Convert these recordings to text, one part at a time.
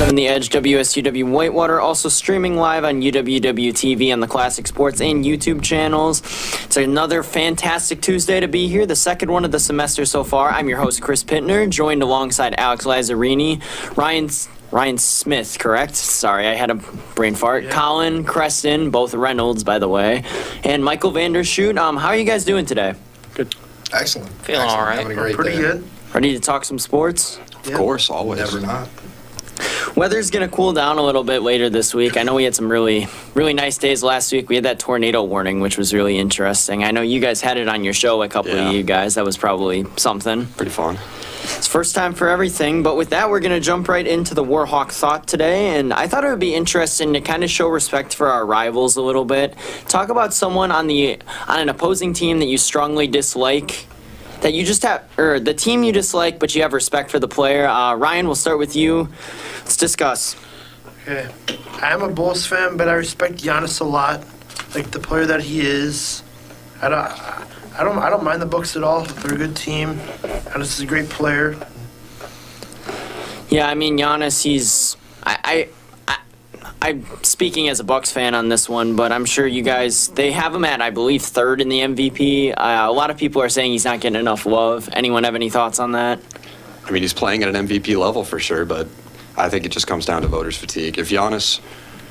101.7 The Edge, WSUW Whitewater, also streaming live on UWW TV on the Classic Sports and YouTube channels. It's another fantastic Tuesday to be here, the second one of the semester so far. I'm your host, Chris Pittner, joined alongside Alex Lazzarini, Ryan Smith, correct? Sorry, I had a brain fart. Yeah. Colin Creston, both Reynolds, by the way, and Michael Vandershoot. How are you guys doing today? Good. Excellent. Feeling all right. Having a great Pretty day. good. Ready to talk some sports? Of course, always. Never not. Weather's going to cool down a little bit later this week. I know we had some really nice days last week. We had that tornado warning, which was really interesting. I know you guys had it on your show, a couple of you guys. That was probably something. Pretty fun. It's first time for everything, but with that, we're going to jump right into the Warhawk Thought today, and I thought it would be interesting to kind of show respect for our rivals a little bit. Talk about someone on an opposing team that you strongly dislike, that you just have, or the team you dislike, but you have respect for the player. Ryan, we'll start with you. Let's discuss. Okay. I'm a Bulls fan, but I respect Giannis a lot, like the player that he is. I don't mind the Bucks at all. They're a good team. Giannis is a great player. Yeah, I mean, Giannis, I'm speaking as a Bucks fan on this one, but I'm sure you guys, they have him at, I believe, third in the MVP. A lot of people are saying he's not getting enough love. Anyone have any thoughts on that? I mean, he's playing at an MVP level for sure, but I think it just comes down to voters' fatigue. If Giannis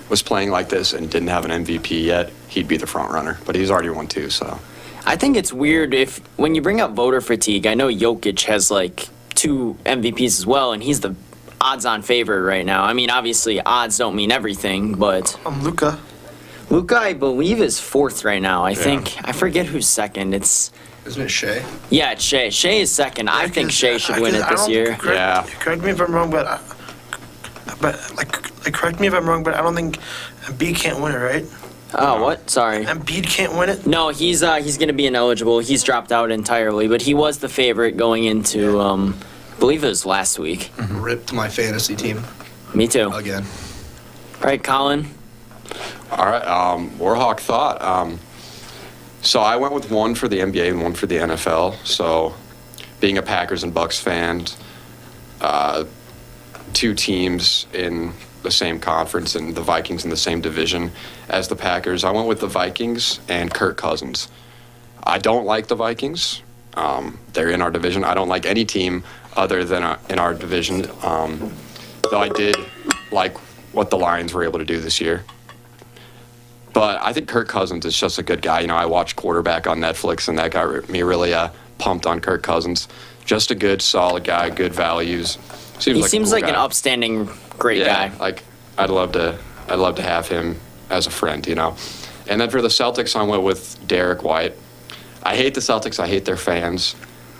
was playing like this and didn't have an MVP yet, he'd be the front runner, but he's already won two, so. I think it's weird when you bring up voter fatigue, I know Jokic has like 2 MVPs as well, and he's the odds-on favorite right now. I mean, obviously, odds don't mean everything, but... Luka. Luka, I believe, is 4th right now. I forget who's second. Isn't it Shea? Yeah, it's Shea. Shea is second. I think Shea should win it this year. Correct me if I'm wrong, but correct me if I'm wrong, but I don't think Embiid can't win it, right? Oh, what? Sorry. Embiid can't win it? No, he's going to be ineligible. He's dropped out entirely, but he was the favorite going into, I believe it was last week. Ripped my fantasy team. Me too. Again. All right, Colin. All right, Warhawk Thought. So I went with one for the NBA and one for the NFL. So being a Packers and Bucks fan, 2 teams in the same conference and the Vikings in the same division as the Packers, I went with the Vikings and Kirk Cousins. I don't like the Vikings. They're in our division. I don't like any team other than in our division, though I did like what the Lions were able to do this year. But I think Kirk Cousins is just a good guy. You know, I watched Quarterback on Netflix, and that got me really pumped on Kirk Cousins. Just a good, solid guy, good values. He seems like an upstanding, great guy. Like I'd love to have him as a friend, you know. And then for the Celtics, I went with Derek White. I hate the Celtics. I hate their fans.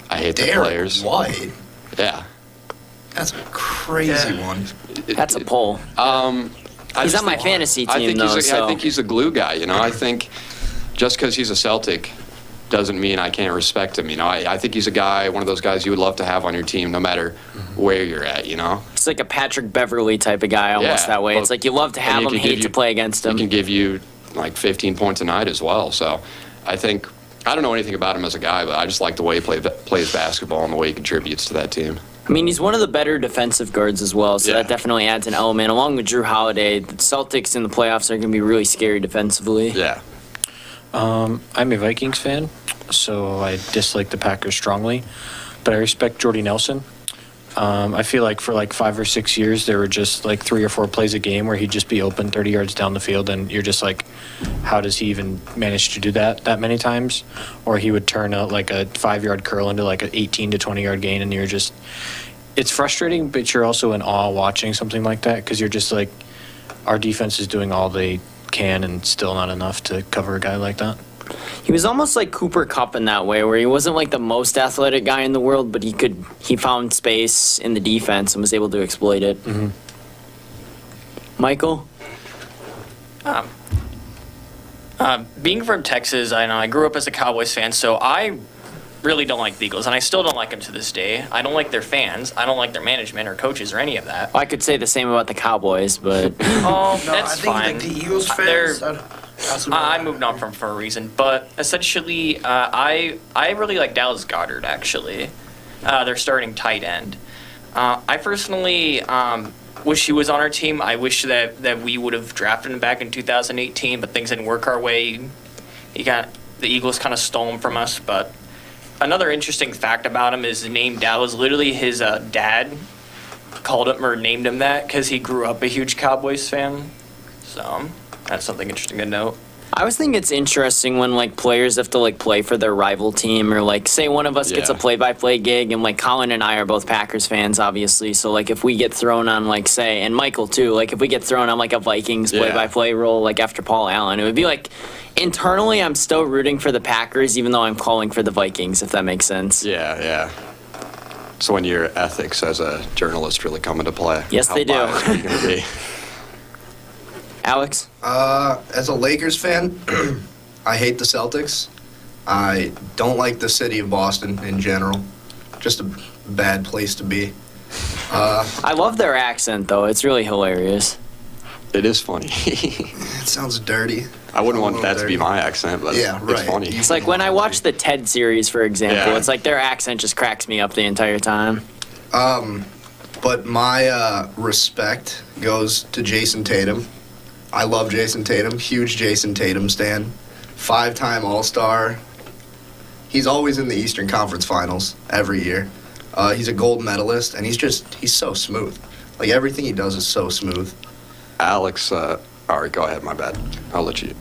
I hate their players. Derek White? Yeah. That's a crazy one. That's a poll. He's on my fantasy team, I think he's a glue guy, you know. I think just because he's a Celtic doesn't mean I can't respect him, you know. I think he's a guy, one of those guys you would love to have on your team no matter where you're at, you know. It's like a Patrick Beverly type of guy almost that way. It's like you love to have him, hate to play against him. He can give you like 15 points a night as well. So I think, I don't know anything about him as a guy, but I just like the way he plays basketball and the way he contributes to that team. I mean, he's one of the better defensive guards as well, so that definitely adds an element. Along with Drew Holiday, the Celtics in the playoffs are going to be really scary defensively. Yeah. I'm a Vikings fan, so I dislike the Packers strongly, but I respect Jordy Nelson. I feel like for like 5 or 6 years, there were just like 3 or 4 plays a game where he'd just be open 30 yards down the field, and you're just like, how does he even manage to do that many times? Or he would turn like a 5-yard curl into like an 18 to 20-yard gain, and you're just, it's frustrating, but you're also in awe watching something like that because you're just like, our defense is doing all they can and still not enough to cover a guy like that. He was almost like Cooper Kupp in that way, where he wasn't like the most athletic guy in the world, but he found space in the defense and was able to exploit it. Mm-hmm. Michael? Being from Texas, I grew up as a Cowboys fan, so I really don't like the Eagles, and I still don't like them to this day. I don't like their fans. I don't like their management or coaches or any of that. I could say the same about the Cowboys, but... Oh, No, that's I think fine. like the Eagles fans. I moved on from for a reason, but essentially, I really like Dallas Goedert, actually. Their starting tight end. I personally wish he was on our team. I wish that we would have drafted him back in 2018, but things didn't work our way. The Eagles kind of stole him from us. But another interesting fact about him is the name Dow is literally his dad called him or named him that because he grew up a huge Cowboys fan. So that's something interesting to note. I always think it's interesting when like players have to like play for their rival team, or like say one of us gets a Yeah. play-by-play gig, and like Colin and I are both Packers fans, obviously. So like if we get thrown on like say, and Michael too, like if we get thrown on like a Vikings Yeah. play-by-play role like after Paul Allen, it would be like internally I'm still rooting for the Packers, even though I'm calling for the Vikings, if that makes sense. Yeah. So when your ethics as a journalist really come into play. Yes, how they do. biased are you gonna be? Alex? As a Lakers fan, I hate the Celtics. I don't like the city of Boston in general. Just a bad place to be. I love their accent though. It's really hilarious. It is funny. It sounds dirty. I wouldn't want A little that to be dirty. my accent, but Yeah, it's right. funny. It's like when I watch the TED series, for example, Yeah. it's like their accent just cracks me up the entire time. But my respect goes to Jason Tatum. I love Jason Tatum. Huge Jason Tatum stan. 5-time All-Star. He's always in the Eastern Conference Finals every year. He's a gold medalist, and he's so smooth. Like, everything he does is so smooth. Alex, all right, go ahead. My bad. I'll let you.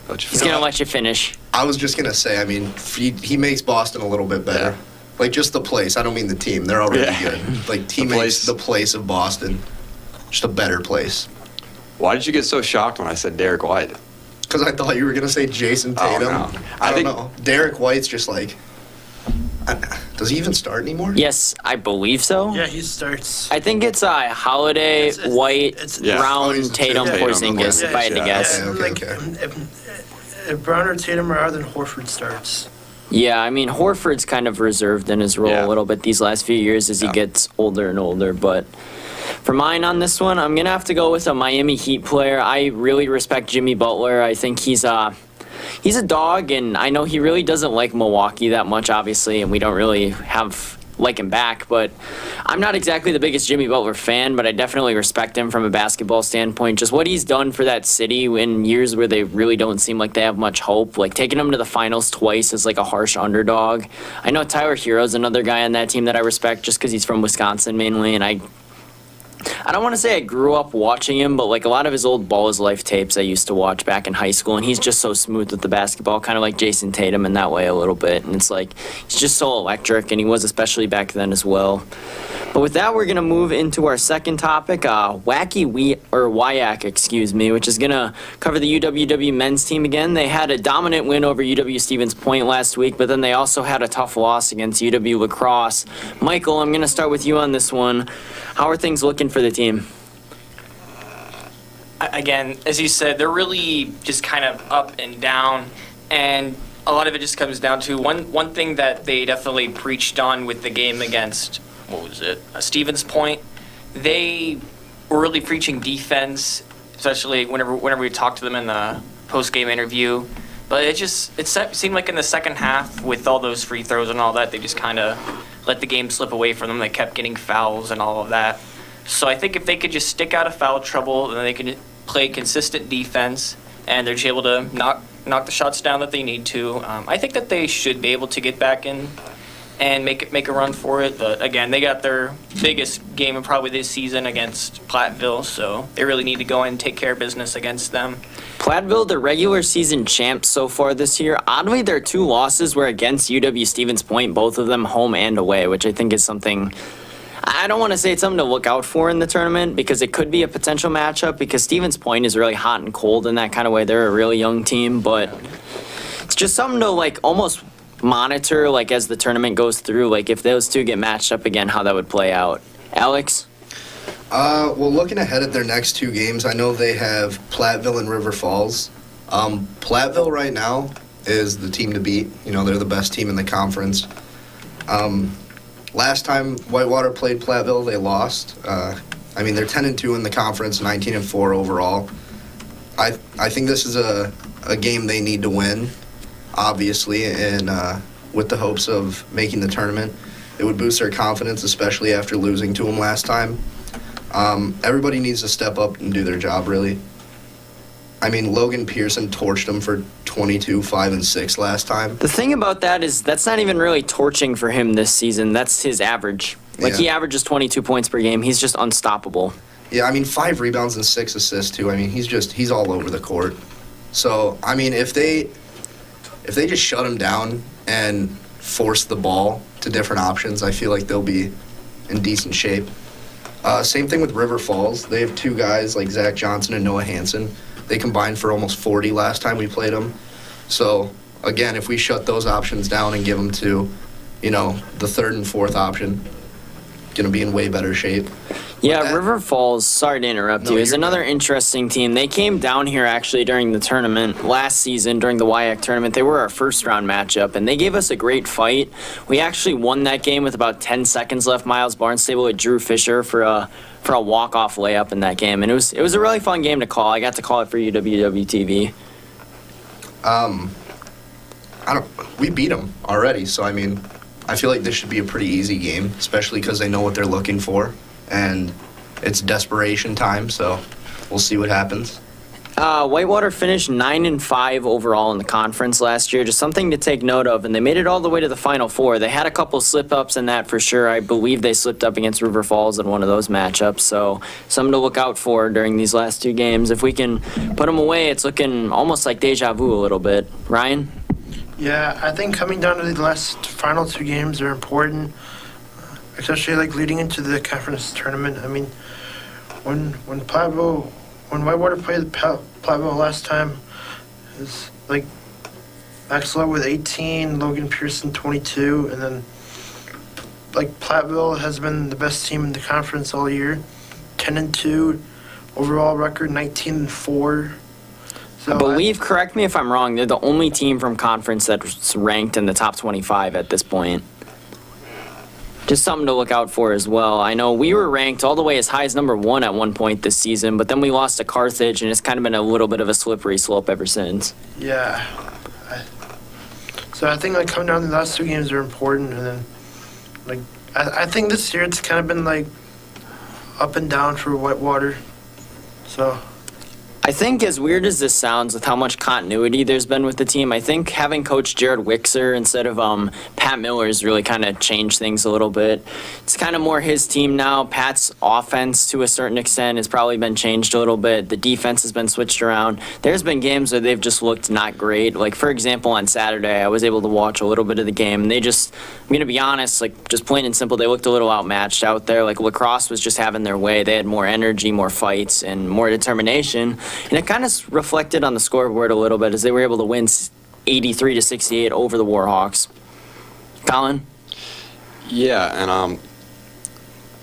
He's finish. gonna let you finish. I was just going to say, I mean, he makes Boston a little bit better. Yeah. Like, just the place. I don't mean the team. They're already Yeah. good. Like, he The makes place. the place of Boston just a better place. Why did you get so shocked when I said Derek White? Because I thought you were going to say Jason Oh, Tatum. no. I I don't think- know. Derek White's just like... does he even start anymore? Yes, I believe so. Yeah, he starts. I think it's Holiday, It's- White, Yeah. Brown, Oh, he's the Tatum, two. Tatum, Porzingis, okay. if I had to Yeah. guess. Okay, like, okay. If Brown or Tatum are out, then Horford starts. Yeah, I mean, Horford's kind of reserved in his role Yeah. a little bit these last few years as he Yeah. gets older and older. But for mine on this one, I'm going to have to go with a Miami Heat player. I really respect Jimmy Butler. I think he's a dog, and I know he really doesn't like Milwaukee that much, obviously, and we don't really like him back. But I'm not exactly the biggest Jimmy Butler fan, but I definitely respect him from a basketball standpoint. Just what he's done for that city in years where they really don't seem like they have much hope. Like taking them to the finals twice as like a harsh underdog. I know Tyler Hero's another guy on that team that I respect just because he's from Wisconsin mainly, and I don't want to say I grew up watching him, but like a lot of his old Ball is Life tapes I used to watch back in high school, and he's just so smooth with the basketball, kind of like Jason Tatum in that way a little bit. And it's like he's just so electric, and he was especially back then as well. But with that, we're gonna move into our second topic, WYAC, excuse me, which is gonna cover the UWW men's team again. They had a dominant win over UW Stevens Point last week, but then they also had a tough loss against UW La Crosse. Michael, I'm gonna start with you on this one. How are things looking for the team? Again, as you said, they're really just kind of up and down, and a lot of it just comes down to one thing that they definitely preached on with the game against, Stevens Point. They were really preaching defense, especially whenever we talked to them in the post-game interview. But it seemed like in the second half, with all those free throws and all that, they just kind of let the game slip away from them. They kept getting fouls and all of that. So I think if they could just stick out of foul trouble, then they can play consistent defense, and they're just able to knock the shots down that they need to. I think that they should be able to get back in and make a run for it. But again, they got their biggest game of probably this season against Platteville, so they really need to go in and take care of business against them. Platteville, the regular season champs so far this year. Oddly, their two losses were against UW Stevens Point, both of them home and away, which I think is something. I don't want to say it's something to look out for in the tournament because it could be a potential matchup because Stevens Point is really hot and cold in that kind of way. They're a really young team, but it's just something to like almost monitor like as the tournament goes through, like if those two get matched up again, how that would play out. Alex? Well, looking ahead at their next two games, I know they have Platteville and River Falls. Platteville right now is the team to beat. You know, they're the best team in the conference. Last time Whitewater played Platteville, they lost. I mean, they're 10-2 in the conference, 19-4 overall. I think this is a game they need to win, obviously, and with the hopes of making the tournament. It would boost their confidence, especially after losing to them last time. Everybody needs to step up and do their job, really. I mean, Logan Pearson torched him for 22, 5, and 6 last time. The thing about that is that's not even really torching for him this season. That's his average. Like, Yeah. he averages 22 points per game. He's just unstoppable. Yeah, I mean, 5 rebounds and 6 assists, too. I mean, he's all over the court. So, I mean, if they just shut him down and force the ball to different options, I feel like they'll be in decent shape. Same thing with River Falls. They have 2 guys like Zach Johnson and Noah Hansen. They combined for almost 40 last time we played them. So, again, if we shut those options down and give them to, the 3rd and 4th option, going to be in way better shape. Yeah, that- River Falls, sorry to interrupt No, you, is you're another good. interesting team. They came down here actually during the tournament last season, during the WIAC tournament. They were our first round matchup, and they gave us a great fight. We actually won that game with about 10 seconds left. Miles Barnstable with Drew Fisher for a walk-off layup in that game, and it was a really fun game to call. I got to call it for UWW-TV. We beat them already, so I mean, I feel like this should be a pretty easy game, especially because they know what they're looking for, and it's desperation time. So we'll see what happens. Whitewater finished 9-5 overall in the conference last year. Just something to take note of, and they made it all the way to the Final Four. They had a couple slip-ups in that for sure. I believe they slipped up against River Falls in one of those matchups, so something to look out for during these last 2 games. If we can put them away, it's looking almost like deja vu a little bit. Ryan? Yeah, I think coming down to the last final 2 games are important, especially like leading into the conference tournament. I mean, when Whitewater played Platteville last time, it was like Max Lowe with 18, Logan Pearson 22, and then like Platteville has been the best team in the conference all year, 10-2 overall record, 19-4. So I believe, correct me if I'm wrong, they're the only team from conference that's ranked in the top 25 at this point. Just something to look out for as well. I know we were ranked all the way as high as number 1 at one point this season, but then we lost to Carthage, and it's kind of been a little bit of a slippery slope ever since. Yeah. So I think like coming down to the last 2 games are important, and then like I think this year it's kind of been like up and down for Whitewater. So I think, as weird as this sounds with how much continuity there's been with the team, I think having Coach Jared Wixer instead of Pat Miller has really kind of changed things a little bit. It's kind of more his team now. Pat's offense, to a certain extent, has probably been changed a little bit. The defense has been switched around. There's been games where they've just looked not great. Like, for example, on Saturday, I was able to watch a little bit of the game, and they just, I'm going to be honest, like, just plain and simple, they looked a little outmatched out there. Like, Lacrosse was just having their way. They had more energy, more fights, and more determination. And it kind of reflected on the scoreboard a little bit as they were able to win 83-68 over the Warhawks. Colin? Yeah, and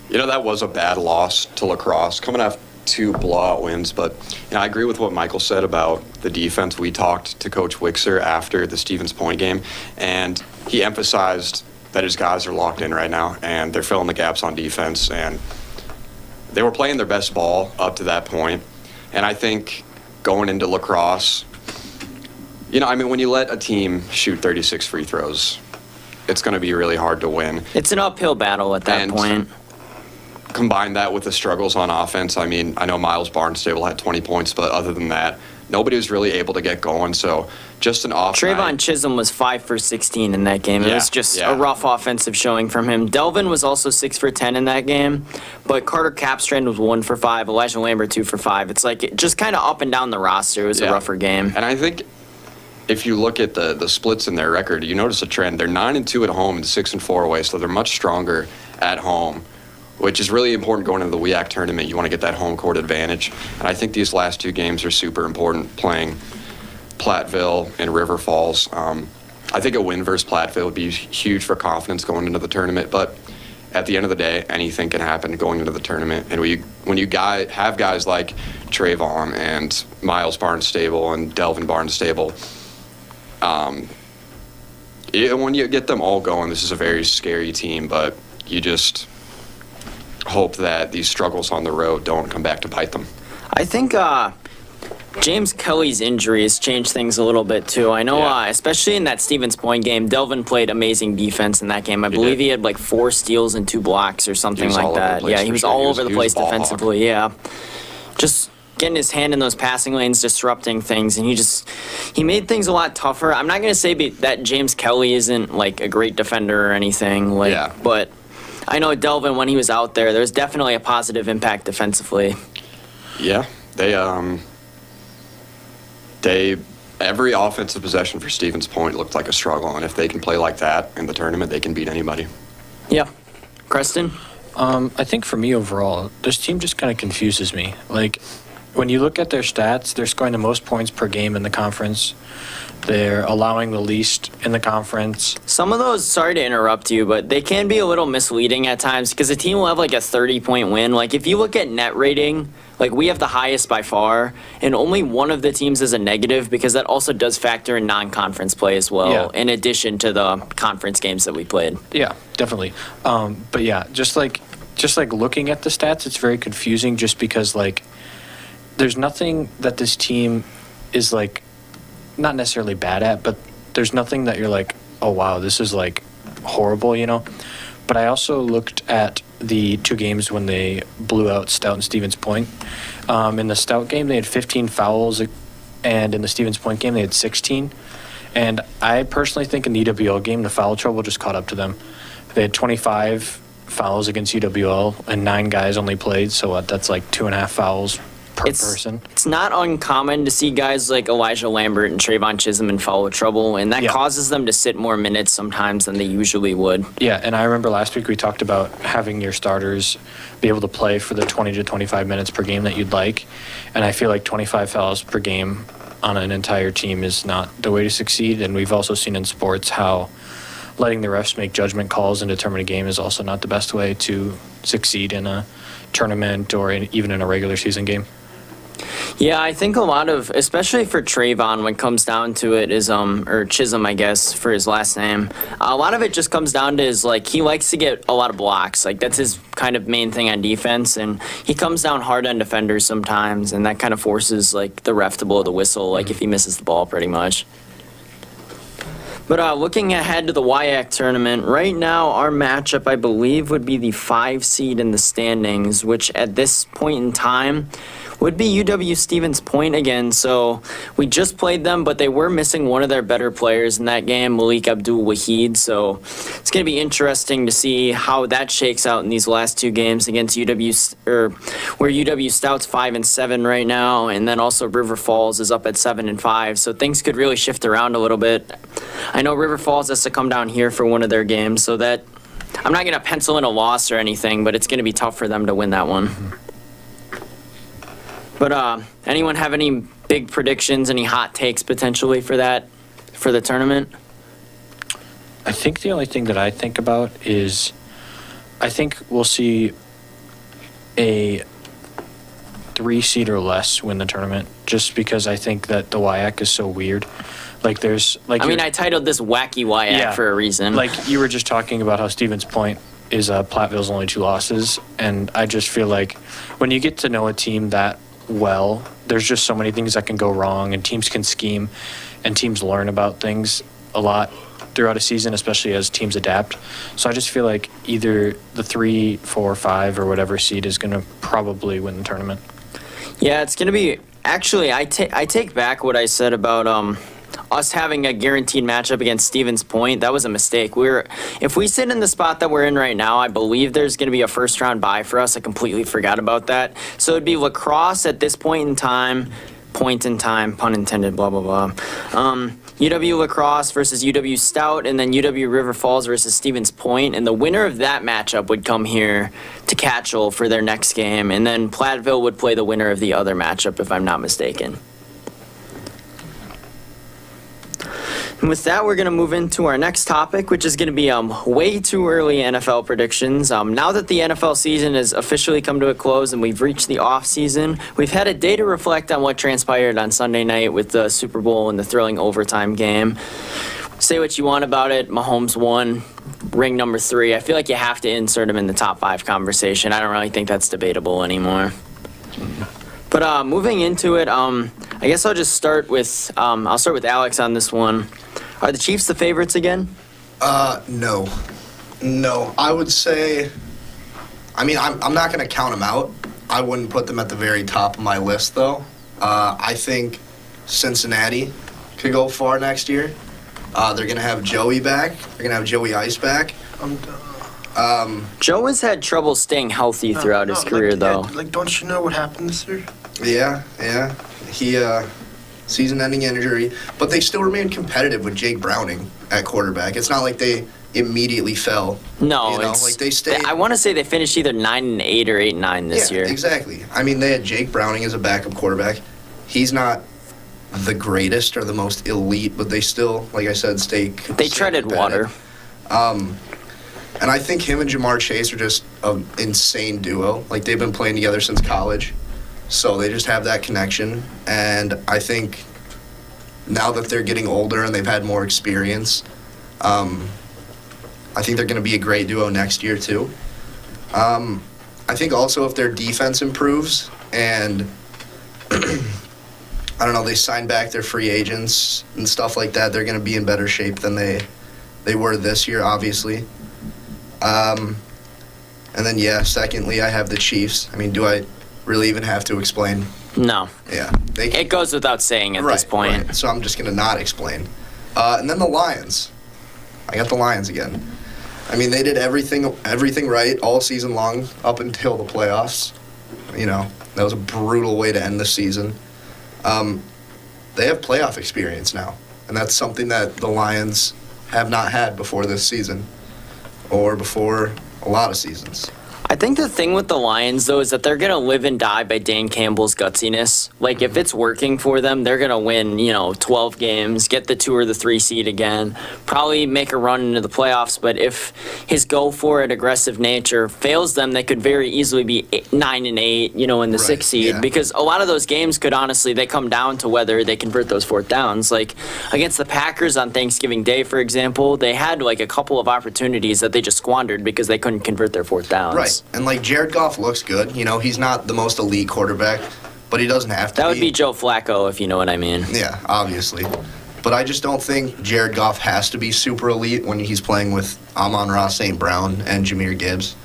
that was a bad loss to Lacrosse, coming off 2 blowout wins. But I agree with what Michael said about the defense. We talked to Coach Wixer after the Stevens Point game, and he emphasized that his guys are locked in right now, and they're filling the gaps on defense. And they were playing their best ball up to that point. And I think going into Lacrosse, when you let a team shoot 36 free throws, it's going to be really hard to win. It's an uphill battle at that And point. Combine that with the struggles on offense. I know Miles Barnstable had 20 points, but other than that, nobody was really able to get going. So just an off Trayvon night. Chisholm was 5 for 16 in that game. It Yeah, was just yeah. a rough offensive showing from him. Delvin was also 6 for 10 in that game, but Carter Capstrand was 1 for 5. Elijah Lambert 2 for 5. It's like it just kind of up and down the roster. It was a Yeah. rougher game. And I think if you look at the splits in their record, you notice a trend. They're 9-2 at home and 6-4 away, so they're much stronger at home, which is really important going into the WIAC tournament. You want to get that home court advantage. And I think these last 2 games are super important, playing Platteville and River Falls. I think a win versus Platteville would be huge for confidence going into the tournament, but at the end of the day, anything can happen going into the tournament. And when you have guys like Trayvon and Miles Barnstable and Delvin Barnstable, when you get them all going, this is a very scary team, but you just hope that these struggles on the road don't come back to bite them. I think James Kelly's injury has changed things a little bit too. I know, Yeah. especially in that Stevens Point game, Delvin played amazing defense in that game. I believe he had like 4 steals and 2 blocks or something was like all over the that. place Yeah, he for was sure. all He was- over the he was place a ball hawk. defensively. Yeah, just getting his hand in those passing lanes, disrupting things, and he made things a lot tougher. I'm not gonna say that James Kelly isn't like a great defender or anything, like, Yeah. but I know Delvin, when he was out there was definitely a positive impact defensively. Yeah, they every offensive possession for Stevens Point looked like a struggle, and if they can play like that in the tournament, they can beat anybody. Yeah, Creston. I think for me overall, this team just kind of confuses me. Like, when you look at their stats, they're scoring the most points per game in the conference. They're allowing the least in the conference. Some of those, sorry to interrupt you, but they can be a little misleading at times because a team will have like a 30-point win. Like if you look at net rating, like we have the highest by far, and only one of the teams is a negative because that also does factor in non-conference play as well, Yeah. in addition to the conference games that we played. Yeah, definitely. But yeah, just like looking at the stats, it's very confusing just because like there's nothing that this team is like not necessarily bad at, but there's nothing that you're like, oh wow, this is like horrible, you know? But I also looked at the 2 games when they blew out Stout and Stevens Point. In the Stout game, they had 15 fouls, and in the Stevens Point game, they had 16. And I personally think in the EWL game, the foul trouble just caught up to them. They had 25 fouls against UWL, and 9 guys only played, so that's like 2.5 fouls per person. It's not uncommon to see guys like Elijah Lambert and Trayvon Chisholm in foul trouble, and that Yeah. causes them to sit more minutes sometimes than they usually would. Yeah, and I remember last week we talked about having your starters be able to play for the 20 to 25 minutes per game that you'd like, and I feel like 25 fouls per game on an entire team is not the way to succeed, and we've also seen in sports how letting the refs make judgment calls and determine a game is also not the best way to succeed in a tournament or even in a regular season game. Yeah, I think a lot of, especially for Trayvon, when it comes down to it, is or Chisholm, I guess, for his last name. A lot of it just comes down to is like he likes to get a lot of blocks. Like that's his kind of main thing on defense, and he comes down hard on defenders sometimes, and that kind of forces like the ref to blow the whistle, like if he misses the ball, pretty much. But looking ahead to the WIAC tournament, right now our matchup, I believe, would be the 5 seed in the standings, which at this point in time would be UW Stevens Point again. So we just played them, but they were missing one of their better players in that game, Malik Abdul Wahid. So it's going to be interesting to see how that shakes out in these last 2 games against where UW Stout's 5-7 right now, and then also River Falls is up at 7-5. So things could really shift around a little bit. I know River Falls has to come down here for one of their games, so that I'm not going to pencil in a loss or anything, but it's going to be tough for them to win that one. But anyone have any big predictions, any hot takes potentially for the tournament? I think the only thing that I think about is I think we'll see a 3 seed or less win the tournament, just because I think that the WIAC is so weird. Like there's like I mean, I titled this Wacky WIAC Yeah. for a reason. like you were just talking about how Stevens Point is Platteville's only 2 losses, and I just feel like when you get to know a team that well, there's just so many things that can go wrong, and teams can scheme, and teams learn about things a lot throughout a season, especially as teams adapt. So I just feel like either the 3, 4, 5, or whatever seed is going to probably win the tournament. Yeah, it's going to be. Actually, I take back what I said about us having a guaranteed matchup against Stevens Point. That was a mistake. If we sit in the spot that we're in right now, I believe there's going to be a first round bye for us. I completely forgot about that. So it'd be lacrosse at this point in time, pun intended, blah, blah, blah. UW Lacrosse versus UW Stout, and then UW River Falls versus Stevens Point, and the winner of that matchup would come here to Catchell for their next game, and then Platteville would play the winner of the other matchup, if I'm not mistaken. And with that, we're going to move into our next topic, which is going to be way too early NFL predictions. Now that the NFL season has officially come to a close and we've reached the off season, we've had a day to reflect on what transpired on Sunday night with the Super Bowl and the thrilling overtime game. Say what you want about it. Mahomes won, ring number 3. I feel like you have to insert him in the top 5 conversation. I don't really think that's debatable anymore. But moving into it, I guess I'll just start with I'll start with Alex on this one. Are the Chiefs the favorites again? No. No. I would say, I mean, I'm not going to count them out. I wouldn't put them at the very top of my list, though. I think Cincinnati could go far next year. They're going to have Joey back. They're going to have Joey Ice back. Joe has had trouble staying healthy throughout his career, though. Don't you know what happened this year? Yeah. He, season-ending injury. But they still remain competitive with Jake Browning at quarterback. It's not like they immediately fell. No, You know, it's, like they stayed. I want to say they finished either 9-8 or 8-9 this year. Exactly. I mean, they had Jake Browning as a backup quarterback. He's not the greatest or the most elite, but they still, like I said, They treaded water. And I think him and Jamar Chase are just an insane duo. Like, they've been playing together since college. So they just have that connection. And I think now that they're getting older and they've had more experience, I think they're going to be a great duo next year, too. I think also if their defense improves and, I don't know, they sign back their free agents and stuff like that, they're going to be in better shape than they were this year, obviously. And then, secondly, I have the Chiefs. I mean, do I really even have to explain? No. Yeah. It goes without saying at this point. Right. So I'm just going to not explain. And then the Lions. I got the Lions again. I mean, they did everything right all season long up until the playoffs. You know, that was a brutal way to end the season. They have playoff experience now, and that's something that the Lions have not had before this season or before a lot of seasons. I think the thing with the Lions, though, is that they're going to live and die by Dan Campbell's gutsiness. Like, if it's working for them, they're going to win, 12 games, get the 2 or the 3 seed again, probably make a run into the playoffs. But if his go-for-it aggressive nature fails them, they could very easily be 9-8, in the 6 seed. yeah. Because a lot of those games could honestly, they come down to whether they convert those 4th downs. Like, against the Packers on Thanksgiving Day, for example, they had, a couple of opportunities that they just squandered because they couldn't convert their 4th downs. Right. And, Jared Goff looks good. He's not the most elite quarterback, but he doesn't have to That would be Joe Flacco, if you know what I mean. Yeah, obviously. But I just don't think Jared Goff has to be super elite when he's playing with Amon-Ra St. Brown and Jahmyr Gibbs.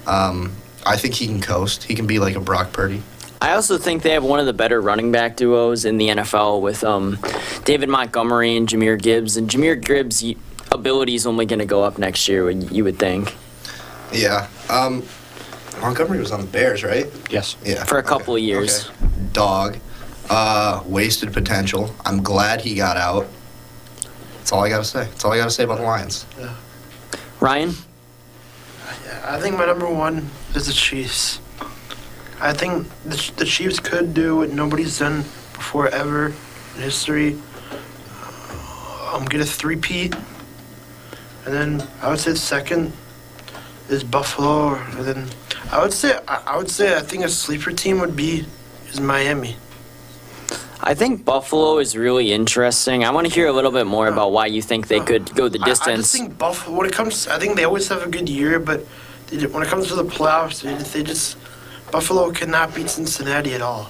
I think he can coast. He can be like a Brock Purdy. I also think they have one of the better running back duos in the NFL with David Montgomery and Jahmyr Gibbs. And Jahmyr Gibbs' ability is only going to go up next year, you would think. Yeah. Montgomery was on the Bears, right? Yes. Yeah. For a couple of years. Okay. Dog. Wasted potential. I'm glad he got out. That's all I got to say. That's all I got to say about the Lions. Ryan? I think my number one is the Chiefs. I think the Chiefs could do what nobody's done before ever in history. Get a three-peat. And then I would say the second is Buffalo. And then I would say I think a sleeper team is Miami. I think Buffalo is really interesting. I want to hear a little bit more about why you think they could go the I just distance. think Buffalo, I think they always have a good year, but when it comes to the playoffs, Buffalo cannot beat Cincinnati at all.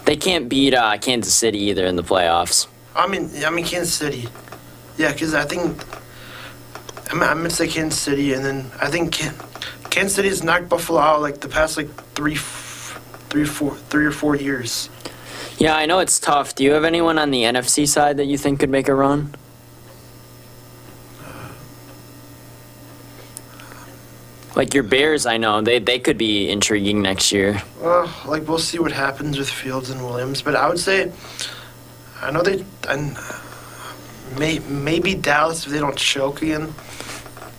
They can't beat Kansas City either in the playoffs. I mean Kansas City. Yeah, because I think I'm gonna say Kansas City, and then I think Kansas City has knocked Buffalo out the past 3 or 4 years. Yeah, I know it's tough. Do you have anyone on the NFC side that you think could make a run? Like your Bears, I know they could be intriguing next year. Well, we'll see what happens with Fields and Williams, but I would say I know maybe Dallas if they don't choke again.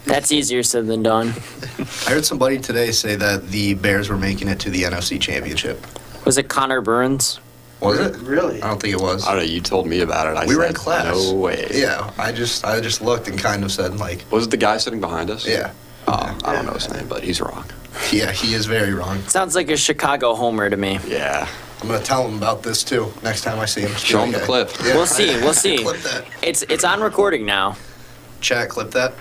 That's easier said than done. I heard somebody today say that the Bears were making it to the NFC Championship. Was it Connor Burns? Was it? Really? I don't think it was. I don't know. You told me about it. We were in said, class. No way. Yeah, I just looked and kind of said Was it the guy sitting behind us? yeah, I don't know his name, but he's wrong. yeah, he is very wrong. Sounds like a Chicago homer to me. Yeah. I'm gonna tell him about this too next time I see him. Show him the Okay. clip. Yeah. We'll see. Clip that. It's on recording now. Chat, clip that.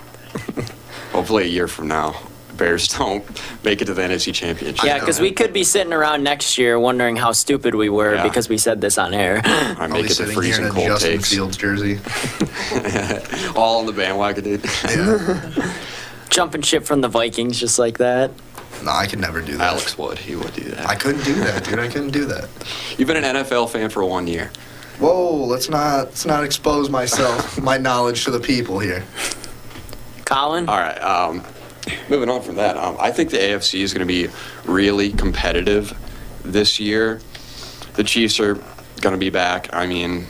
Hopefully a year from now, Bears don't make it to the NFC Championship. Yeah, because we could be sitting around next year wondering how stupid we were Yeah. because we said this on air. I I'll make be it to sitting here freezing in a cold Justin takes. Fields jersey. All on the bandwagon, dude. Yeah. Jumping ship from the Vikings just like that. No, I could never do that. Alex would. He would do that. I couldn't do that, dude. I couldn't do that. You've been an NFL fan for 1 year. Whoa, let's not expose myself, my knowledge to the people here. Colin? All right. Moving on from that, I think the AFC is going to be really competitive this year. The Chiefs are going to be back. I mean,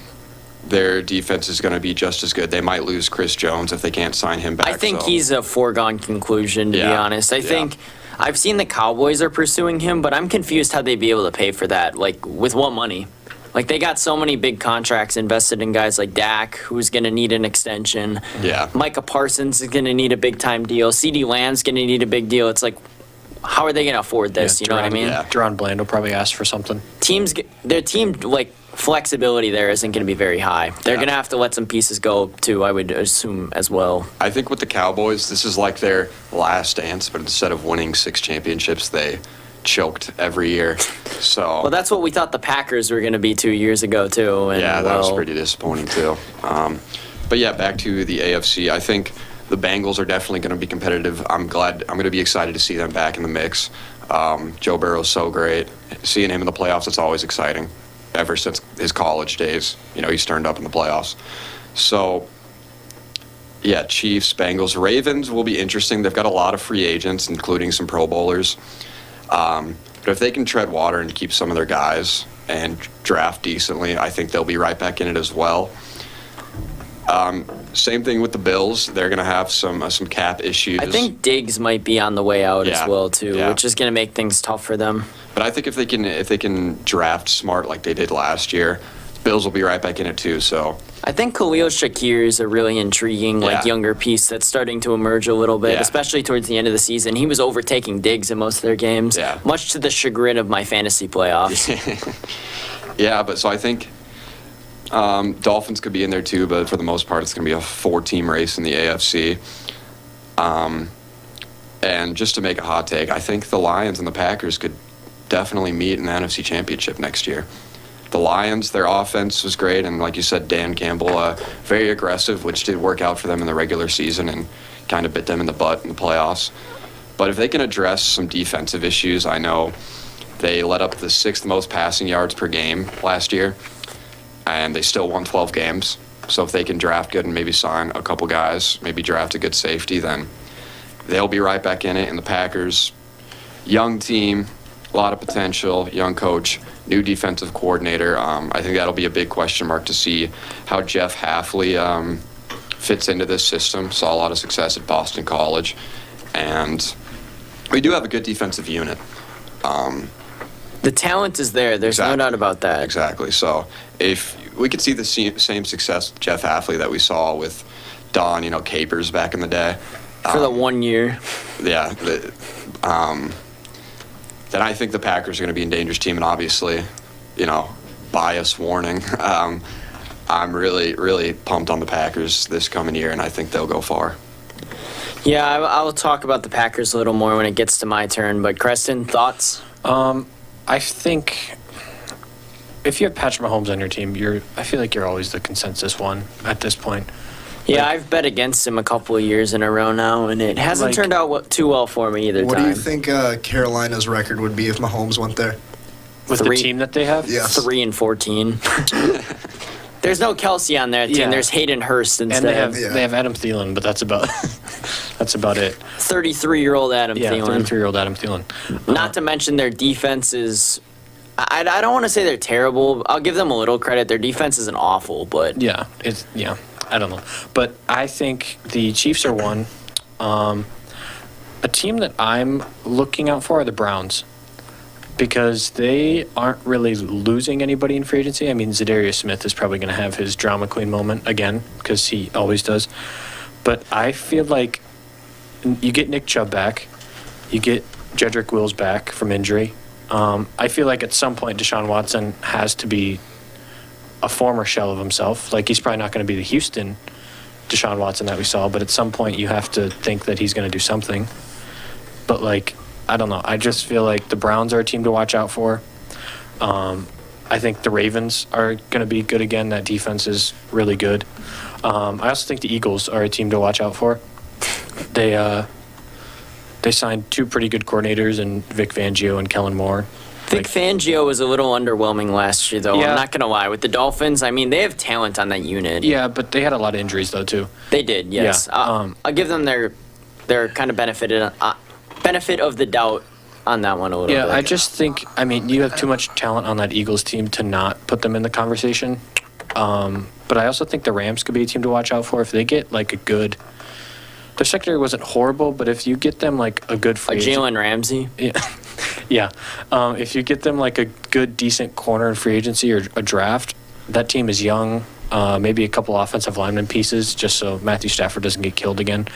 their defense is going to be just as good. They might lose Chris Jones if they can't sign him back. I think so- he's a foregone conclusion, to be Yeah, honest. I yeah. think I've seen the Cowboys are pursuing him, but I'm confused how they'd be able to pay for that. Like, with what money? Like, they got so many big contracts invested in guys like Dak, who's going to need an extension. Yeah. Micah Parsons is going to need a big-time deal. CeeDee Lamb's going to need a big deal. It's like, how are they going to afford this? Yeah, You know what I Deron- mean? yeah. Deron Bland will probably ask for something. Their team, like, flexibility there isn't going to be very high. They're Yeah. going to have to let some pieces go, too, I would assume, as well. I think with the Cowboys, this is like their last dance, but instead of winning 6 championships, they choked every year. So Well, that's what we thought the Packers were going to be 2 years ago, too. And, yeah, that was well, pretty disappointing too. But yeah, back to the AFC. I think the Bengals are definitely going to be competitive. I'm going to be excited to see them back in the mix. Joe Burrow's so great. Seeing him in the playoffs, it's always exciting. Ever since his college days, he's turned up in the playoffs. So yeah, Chiefs, Bengals, Ravens will be interesting. They've got a lot of free agents, including some Pro Bowlers. But if they can tread water and keep some of their guys and draft decently, I think they'll be right back in it as well. Same thing with the Bills. They're going to have some cap issues. I think Diggs might be on the way out as Yeah, well, too, yeah. which is going to make things tough for them. But I think if they can draft smart like they did last year, the Bills will be right back in it too. So I think Khalil Shakir is a really intriguing, Yeah. younger piece that's starting to emerge a little bit, Yeah. especially towards the end of the season. He was overtaking Diggs in most of their games, Yeah. much to the chagrin of my fantasy playoffs. yeah, but so I think Dolphins could be in there too, but for the most part, it's going to be a 4-team race in the AFC. And just to make a hot take, I think the Lions and the Packers could definitely meet in the NFC Championship next year. The Lions, their offense was great, and like you said, Dan Campbell, very aggressive, which did work out for them in the regular season and kind of bit them in the butt in the playoffs. But if they can address some defensive issues, I know they let up the 6th most passing yards per game last year, and they still won 12 games. So if they can draft good and maybe sign a couple guys, maybe draft a good safety, then they'll be right back in it. And the Packers, young team, a lot of potential, young coach, new defensive coordinator. I think that'll be a big question mark to see how Jeff Hafley fits into this system. Saw a lot of success at Boston College. And we do have a good defensive unit. The talent is there. There's Exactly. no doubt about that. Exactly. So if we could see the same success with Jeff Hafley that we saw with Don, Capers back in the day. For the 1 year. Yeah. Then I think the Packers are going to be a dangerous team, and obviously, bias warning. I'm really, really pumped on the Packers this coming year, and I think they'll go far. Yeah, I'll talk about the Packers a little more when it gets to my turn. But Creston, thoughts? I think if you have Patrick Mahomes on your team, I feel like you're always the consensus one at this point. Yeah, I've bet against him a couple of years in a row now, and it hasn't turned out too well for me either What time. do you think Carolina's record would be if Mahomes went there? With Three. the team that they have? Yeah. 3-14. There's no Kelsey on that team. Yeah. There's Hayden Hurst And instead. they have Adam Thielen, but that's about that's about it. 33-year-old Adam Yeah, Thielen. 33-year-old Adam Thielen. Not to mention their defense is. I don't want to say they're terrible. I'll give them a little credit. Their defense isn't awful, but I don't know. But I think the Chiefs are one. A team that I'm looking out for are the Browns, because they aren't really losing anybody in free agency. I mean, Zadarius Smith is probably going to have his drama queen moment again, because he always does. But I feel like you get Nick Chubb back, you get Jedrick Wills back from injury. I feel like at some point Deshaun Watson has to be a former shell of himself. Like, he's probably not going to be the Houston Deshaun Watson that we saw, but at some point you have to think that he's going to do something. but like, I don't know. I just feel like the Browns are a team to watch out for. I think the Ravens are going to be good again. That defense is really good. I also think the Eagles are a team to watch out for. They signed two pretty good coordinators in Vic Fangio and Kellen Moore. Vic Fangio was a little underwhelming last year, though. Yeah. I'm not going to lie. With the Dolphins, I mean, they have talent on that unit. Yeah, but they had a lot of injuries though too. They did, yes. Yeah, I'll give them their kind of benefit of the doubt on that one a little Yeah, bit. I just think, I mean, you have too much talent on that Eagles team to not put them in the conversation. But I also think the Rams could be a team to watch out for if they get like a good. Their secondary wasn't horrible, but if you get them like a good free agent- Jalen Ramsey. Yeah. Yeah. If you get them like a good, decent corner in free agency or a draft, that team is young. Maybe a couple offensive lineman pieces just so Matthew Stafford doesn't get killed again.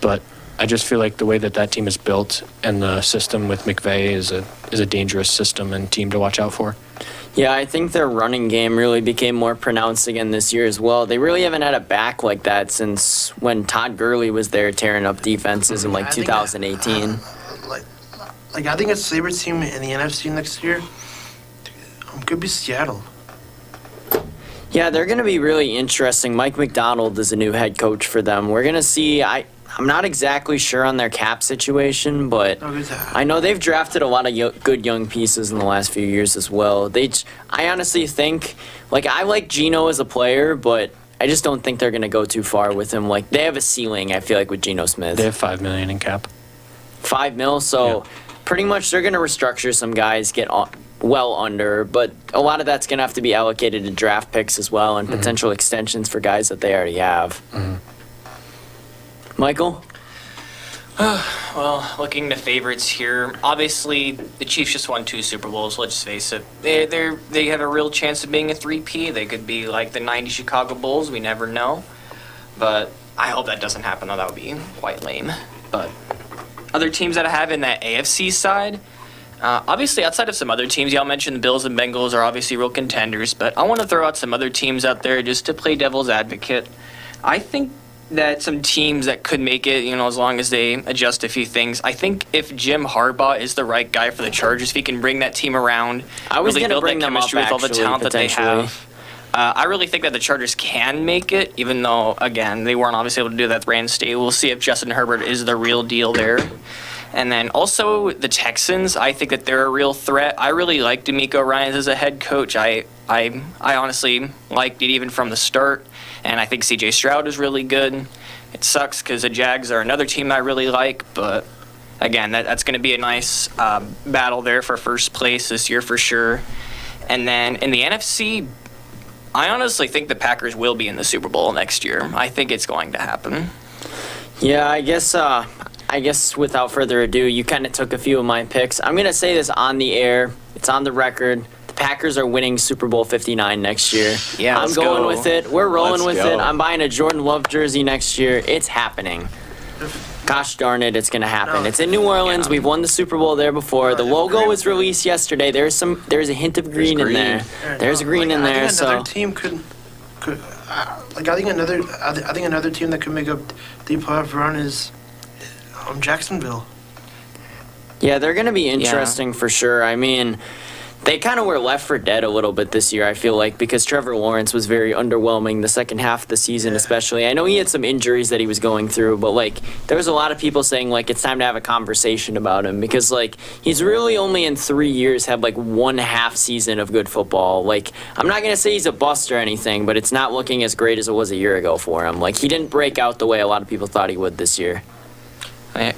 But I just feel like the way that team is built and the system with McVay is a dangerous system and team to watch out for. Yeah, I think their running game really became more pronounced again this year as well. They really haven't had a back like that since when Todd Gurley was there tearing up defenses in like I think 2018. Like I think a Sabre team in the NFC next year could be Seattle. Yeah, they're going to be really interesting. Mike McDonald is a new head coach for them. We're going to see. I'm not exactly sure on their cap situation, but No, who's that? I know they've drafted a lot of good young pieces in the last few years as well. I honestly think, like, I like Geno as a player, but I just don't think they're going to go too far with him. Like, they have a ceiling, I feel like, with Geno Smith. They have $5 million in cap. $5 million, so pretty much they're going to restructure some guys, get well under, but a lot of that's going to have to be allocated to draft picks as well and potential extensions for guys that they already have. Michael? Well, looking to favorites here, obviously the Chiefs just won 2 Super Bowls. Let's face it, they have a real chance of being a 3P. They could be like the '90 Chicago Bulls. We never know, but I hope that doesn't happen. Though that would be quite lame. But other teams that I have in that AFC side, obviously outside of some other teams, y'all mentioned the Bills and Bengals are obviously real contenders. But I want to throw out some other teams out there just to play devil's advocate. I think that some teams that could make it, as long as they adjust a few things. I think if Jim Harbaugh is the right guy for the Chargers, if he can bring that team around, I was really gonna build bring that them up, chemistry with all the actually, talent that they potentially. have. I really think that the Chargers can make it, even though, again, they weren't obviously able to do that with Brandon Staley. We'll see if Justin Herbert is the real deal there. And then also the Texans, I think that they're a real threat. I really like DeMeco Ryans as a head coach. I honestly liked it even from the start, and I think C.J. Stroud is really good. It sucks because the Jags are another team I really like, but again, that's going to be a nice battle there for first place this year for sure. And then in the NFC, I honestly think the Packers will be in the Super Bowl next year. I think it's going to happen. Yeah, I guess without further ado, you kind of took a few of my picks. I'm going to say this on the air. It's on the record. The Packers are winning Super Bowl 59 next year. Yeah, I'm let's going go. with it. We're rolling Let's with go. it. I'm buying a Jordan Love jersey next year. It's happening. Gosh darn it, it's going to happen. No. It's in New Orleans. Yeah. We've won the Super Bowl there before. The logo was released yesterday. There's a hint of green in green. there. There's a green in I there, think another so team could I think another team that could make a deep playoff run is Jacksonville. yeah, they're going to be interesting for sure. I mean, they kind of were left for dead a little bit this year, I feel like, because Trevor Lawrence was very underwhelming the second half of the season, especially. I know he had some injuries that he was going through, but, like, there was a lot of people saying, like, it's time to have a conversation about him because, like, he's really only in 3 years had, like, 1.5 season of good football. Like, I'm not going to say he's a bust or anything, but it's not looking as great as it was a year ago for him. Like, he didn't break out the way a lot of people thought he would this year.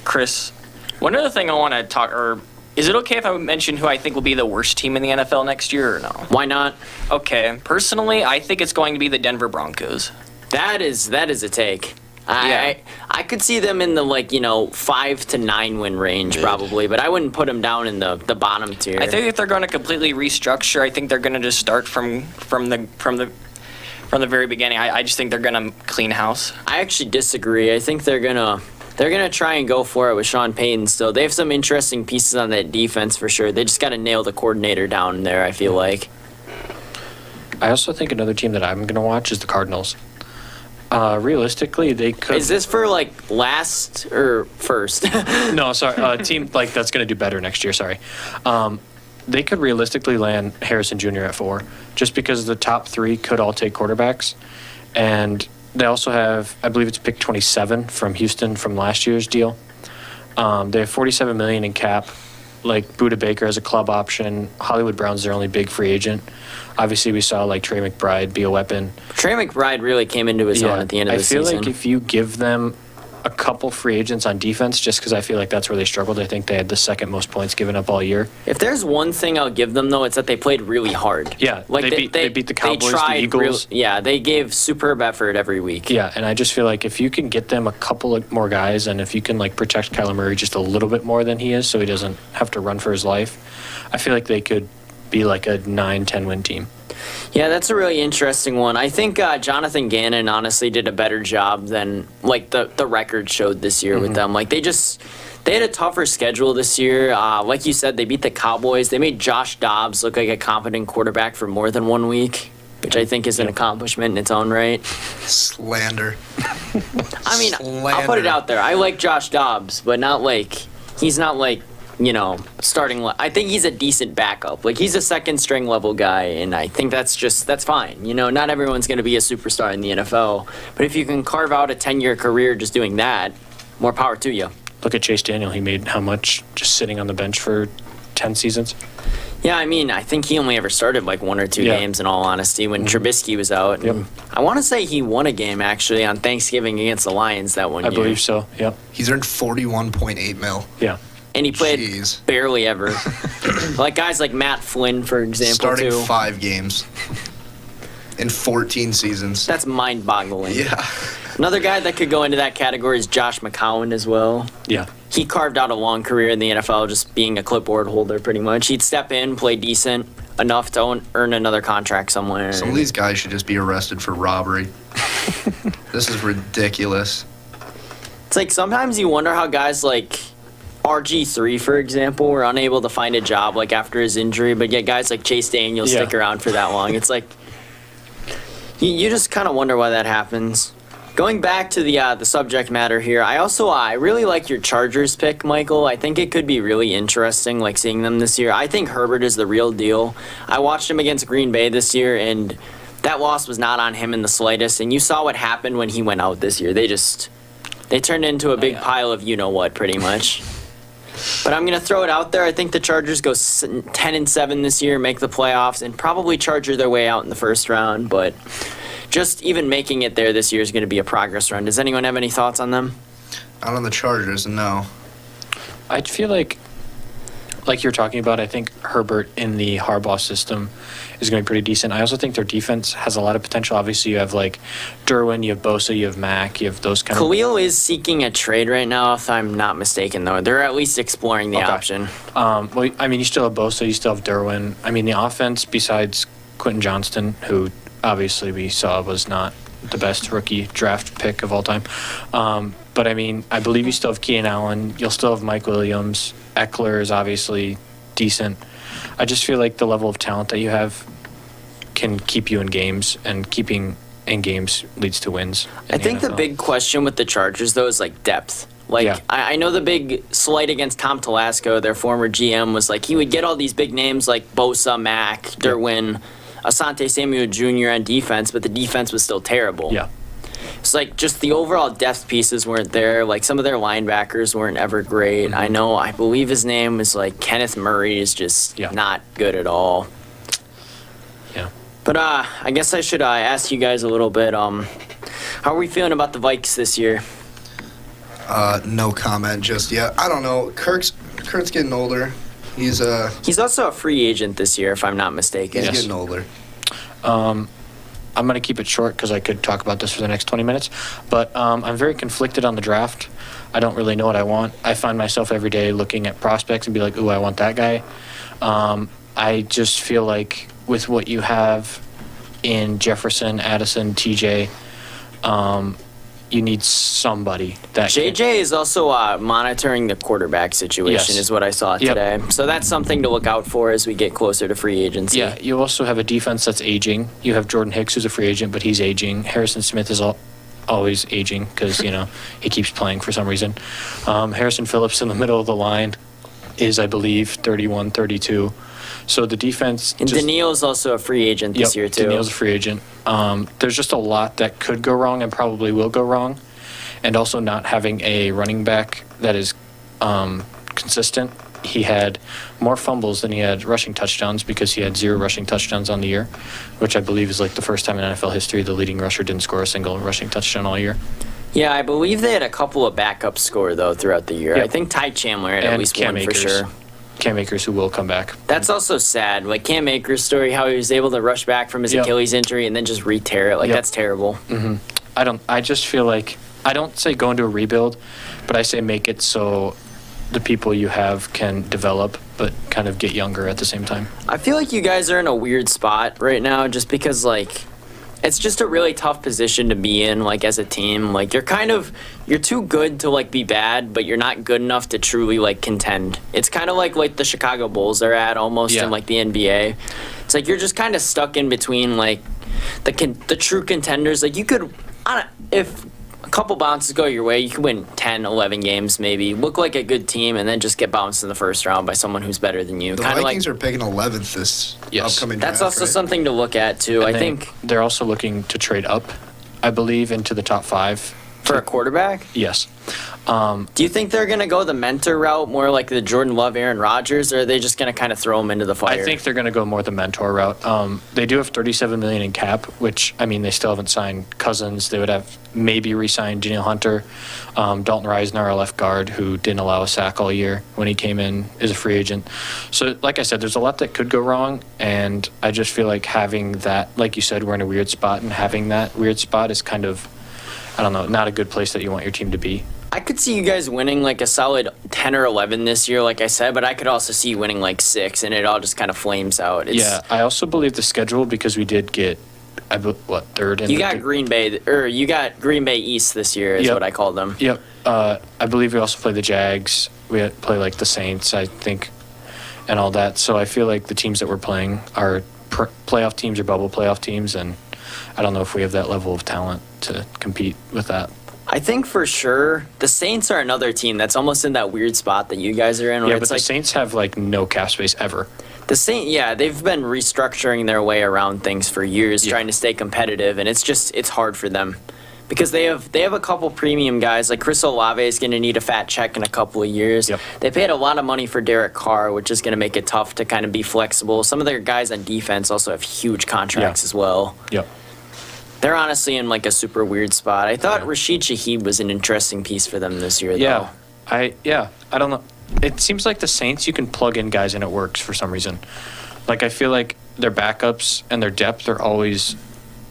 Chris, one other thing I want to talk, or is it okay if I mention who I think will be the worst team in the NFL next year or no? Why not? Okay, personally, I think it's going to be the Denver Broncos. That is a take. Yeah. I could see them in the 5 to 9 win range probably, but I wouldn't put them down in the bottom tier. I think if they're going to completely restructure, I think they're going to just start from the very beginning. I just think they're going to clean house. I actually disagree. I think they're gonna try and go for it with Sean Payton still. They have some interesting pieces on that defense for sure. They just got to nail the coordinator down there, I feel like. I also think another team that I'm going to watch is the Cardinals. Realistically, they could. Is this for like last or first? No, sorry. Team like that's going to do better next year. Sorry. They could realistically land Harrison Jr. at 4, just because the top 3 could all take quarterbacks, and they also have, I believe it's pick 27 from Houston from last year's deal. They have $47 million in cap. Like Budda Baker as a club option. Hollywood Brown's their only big free agent. Obviously, we saw like Trey McBride be a weapon. Trey McBride really came into his own at the end of the season. I feel like if you give them a couple free agents on defense, just because I feel like that's where they struggled. I think they had the second most points given up all year. If there's one thing I'll give them, though, it's that they played really hard. Yeah, like they beat the Cowboys, tried the Eagles. They gave superb effort every week. Yeah, and I just feel like if you can get them a couple of more guys, and if you can like protect Kyler Murray just a little bit more than he is, so he doesn't have to run for his life, I feel like they could be like a 9-10 win team. Yeah, that's a really interesting one. I think Jonathan Gannon honestly did a better job than like the record showed this year with them. Like they had a tougher schedule this year. Like you said, they beat the Cowboys. They made Josh Dobbs look like a competent quarterback for more than 1 week, which I think is an accomplishment in its own right. Slander. I mean, I'll put it out there. I like Josh Dobbs, but he's not like, starting. I think he's a decent backup. Like he's a second string level guy, and I think that's fine. Not everyone's going to be a superstar in the NFL, but if you can carve out a 10-year career just doing that, more power to you. Look at Chase Daniel. He made how much just sitting on the bench for 10 seasons? Yeah, I mean, I think he only ever started like 1 or 2 games in all honesty when Trubisky was out. Yep. And I want to say he won a game actually on Thanksgiving against the Lions that one I year. believe so, yep. He's earned $41.8 million. Yeah. And he played Jeez. barely ever. Like guys like Matt Flynn, for example, Starting too. 5 games in 14 seasons. That's mind-boggling. Yeah. Another guy that could go into that category is Josh McCown as well. Yeah. He carved out a long career in the NFL just being a clipboard holder pretty much. He'd step in, play decent enough to earn another contract somewhere. Some of these guys should just be arrested for robbery. This is ridiculous. It's like sometimes you wonder how guys like RG3, for example, were unable to find a job like after his injury, but yet guys like Chase Daniel stick around for that long. It's like you just kind of wonder why that happens. Going back to the subject matter here, I really like your Chargers pick, Michael. I think it could be really interesting, like seeing them this year. I think Herbert is the real deal. I watched him against Green Bay this year, and that loss was not on him in the slightest. And you saw what happened when he went out this year. They turned into a big pile of you-know-what, pretty much. But I'm going to throw it out there. I think the Chargers go 10-7 this year, make the playoffs, and probably Charger their way out in the first round. But just even making it there this year is going to be a progress run. Does anyone have any thoughts on them? Out on the Chargers, no. I feel like you're talking about, I think Herbert in the Harbaugh system is going to be pretty decent. I also think their defense has a lot of potential. Obviously, you have like Derwin, you have Bosa, you have Mack, you have those kind of... Khalil is seeking a trade right now, if I'm not mistaken, though. They're at least exploring the option. Well, I mean, you still have Bosa, you still have Derwin. I mean, the offense, besides Quentin Johnston, who obviously we saw was not the best rookie draft pick of all time. But I mean, I believe you still have Keenan Allen. You'll still have Mike Williams. Eckler is obviously decent. I just feel like the level of talent that you have can keep you in games, and keeping in games leads to wins. I think the big question with the Chargers, though, is like depth. Like, Yeah. I know the big slight against Tom Telesco, their former GM, was like he would get all these big names like Bosa, Mack, Derwin, Asante Samuel Jr. on defense, but the defense was still terrible. Yeah. It's like just the overall depth pieces weren't there. Like some of their linebackers weren't ever great. I believe his name is like Kenneth Murray is just not good at all. Yeah. But I guess I should ask you guys a little bit. How are we feeling about the Vikes this year? No comment just yet. I don't know. Kurt's getting older. He's also a free agent this year, if I'm not mistaken. Yes. getting older. I'm going to keep it short because I could talk about this for the next 20 minutes. But I'm very conflicted on the draft. I don't really know what I want. I find myself every day looking at prospects and be like, ooh, I want that guy. I just feel like with what you have in Jefferson, Addison, TJ, you need somebody that JJ is also monitoring the quarterback situation, Yes. is what I saw Yep. today. So that's something to look out for as we get closer to free agency. Yeah, you also have a defense that's aging. You have Jordan Hicks, who's a free agent, but he's aging. Harrison Smith is always aging because, he keeps playing for some reason. Harrison Phillips in the middle of the line is, I believe, 31, 32. So the defense. And Daniil's also a free agent this year, too. Daniil's a free agent. There's just a lot that could go wrong and probably will go wrong. And also not having a running back that is consistent. He had more fumbles than he had rushing touchdowns because he had 0 rushing touchdowns on the year, which I believe is like the first time in NFL history the leading rusher didn't score a single rushing touchdown all year. Yeah, I believe they had a couple of backups score, though, throughout the year. Yep. I think Ty Chandler had at And least Cam one for Akers. sure. Cam Akers, who will come back. That's also sad. Like Cam Akers' story, how he was able to rush back from his Yep. Achilles injury and then just re-tear it. Like, Yep. that's terrible. I just feel like, I don't say go into a rebuild, but I say make it so the people you have can develop, but kind of get younger at the same time. I feel like you guys are in a weird spot right now just because, like, it's just a really tough position to be in, like, as a team. Like, you're too good to, like, be bad, but you're not good enough to truly, like, contend. It's kind of like the Chicago Bulls are at almost Yeah. in, like, the NBA. It's like you're just kind of stuck in between, like, the true contenders. Like, you could, if a couple bounces go your way, you could win 10, 11 games maybe, look like a good team, and then just get bounced in the first round by someone who's better than you. The Kind of like Vikings are picking 11th this Yes. upcoming that's draft, also right? something to look at too. I And think they're also looking to trade up, I believe, into the top 5. for a quarterback. Yes. Do you think they're going to go the mentor route, more like the Jordan Love, Aaron Rodgers, or are they just going to kind of throw him into the fire? I think they're going to go more the mentor route. They do have $37 million in cap, which, I mean, they still haven't signed Cousins. They would have maybe re-signed Daniel Hunter. Dalton Reisner, our left guard, who didn't allow a sack all year when he came in, is a free agent. So, like I said, there's a lot that could go wrong, and I just feel like having that, like you said, we're in a weird spot, and having that weird spot is kind of, I don't know, not a good place that you want your team to be. I could see you guys winning like a solid 10 or 11 this year, like I said, but I could also see you winning like 6, and it all just kind of flames out. Yeah, I also believe the schedule, because we did get, third in You the got Green Bay, or you got Green Bay East this year, is Yep. what I called them. Yep. I believe we also play the Jags. We play like the Saints, I think, and all that. So I feel like the teams that we're playing are playoff teams or bubble playoff teams, and I don't know if we have that level of talent to compete with that. I think for sure the Saints are another team that's almost in that weird spot that you guys are in. Where Yeah, it's but the like Saints have like no cap space ever. the Saints, yeah, they've been restructuring their way around things for years, Yeah. trying to stay competitive, and it's hard for them because they have a couple premium guys like Chris Olave is going to need a fat check in a couple of years. Yep. They paid a lot of money for Derek Carr, which is going to make it tough to kind of be flexible. Some of their guys on defense also have huge contracts Yeah. as well. Yep. They're honestly in like a super weird spot. I thought Yeah. Rashid Shaheed was an interesting piece for them this year, Yeah. though. I don't know. It seems like the Saints, you can plug in guys and it works for some reason. Like, I feel like their backups and their depth are always,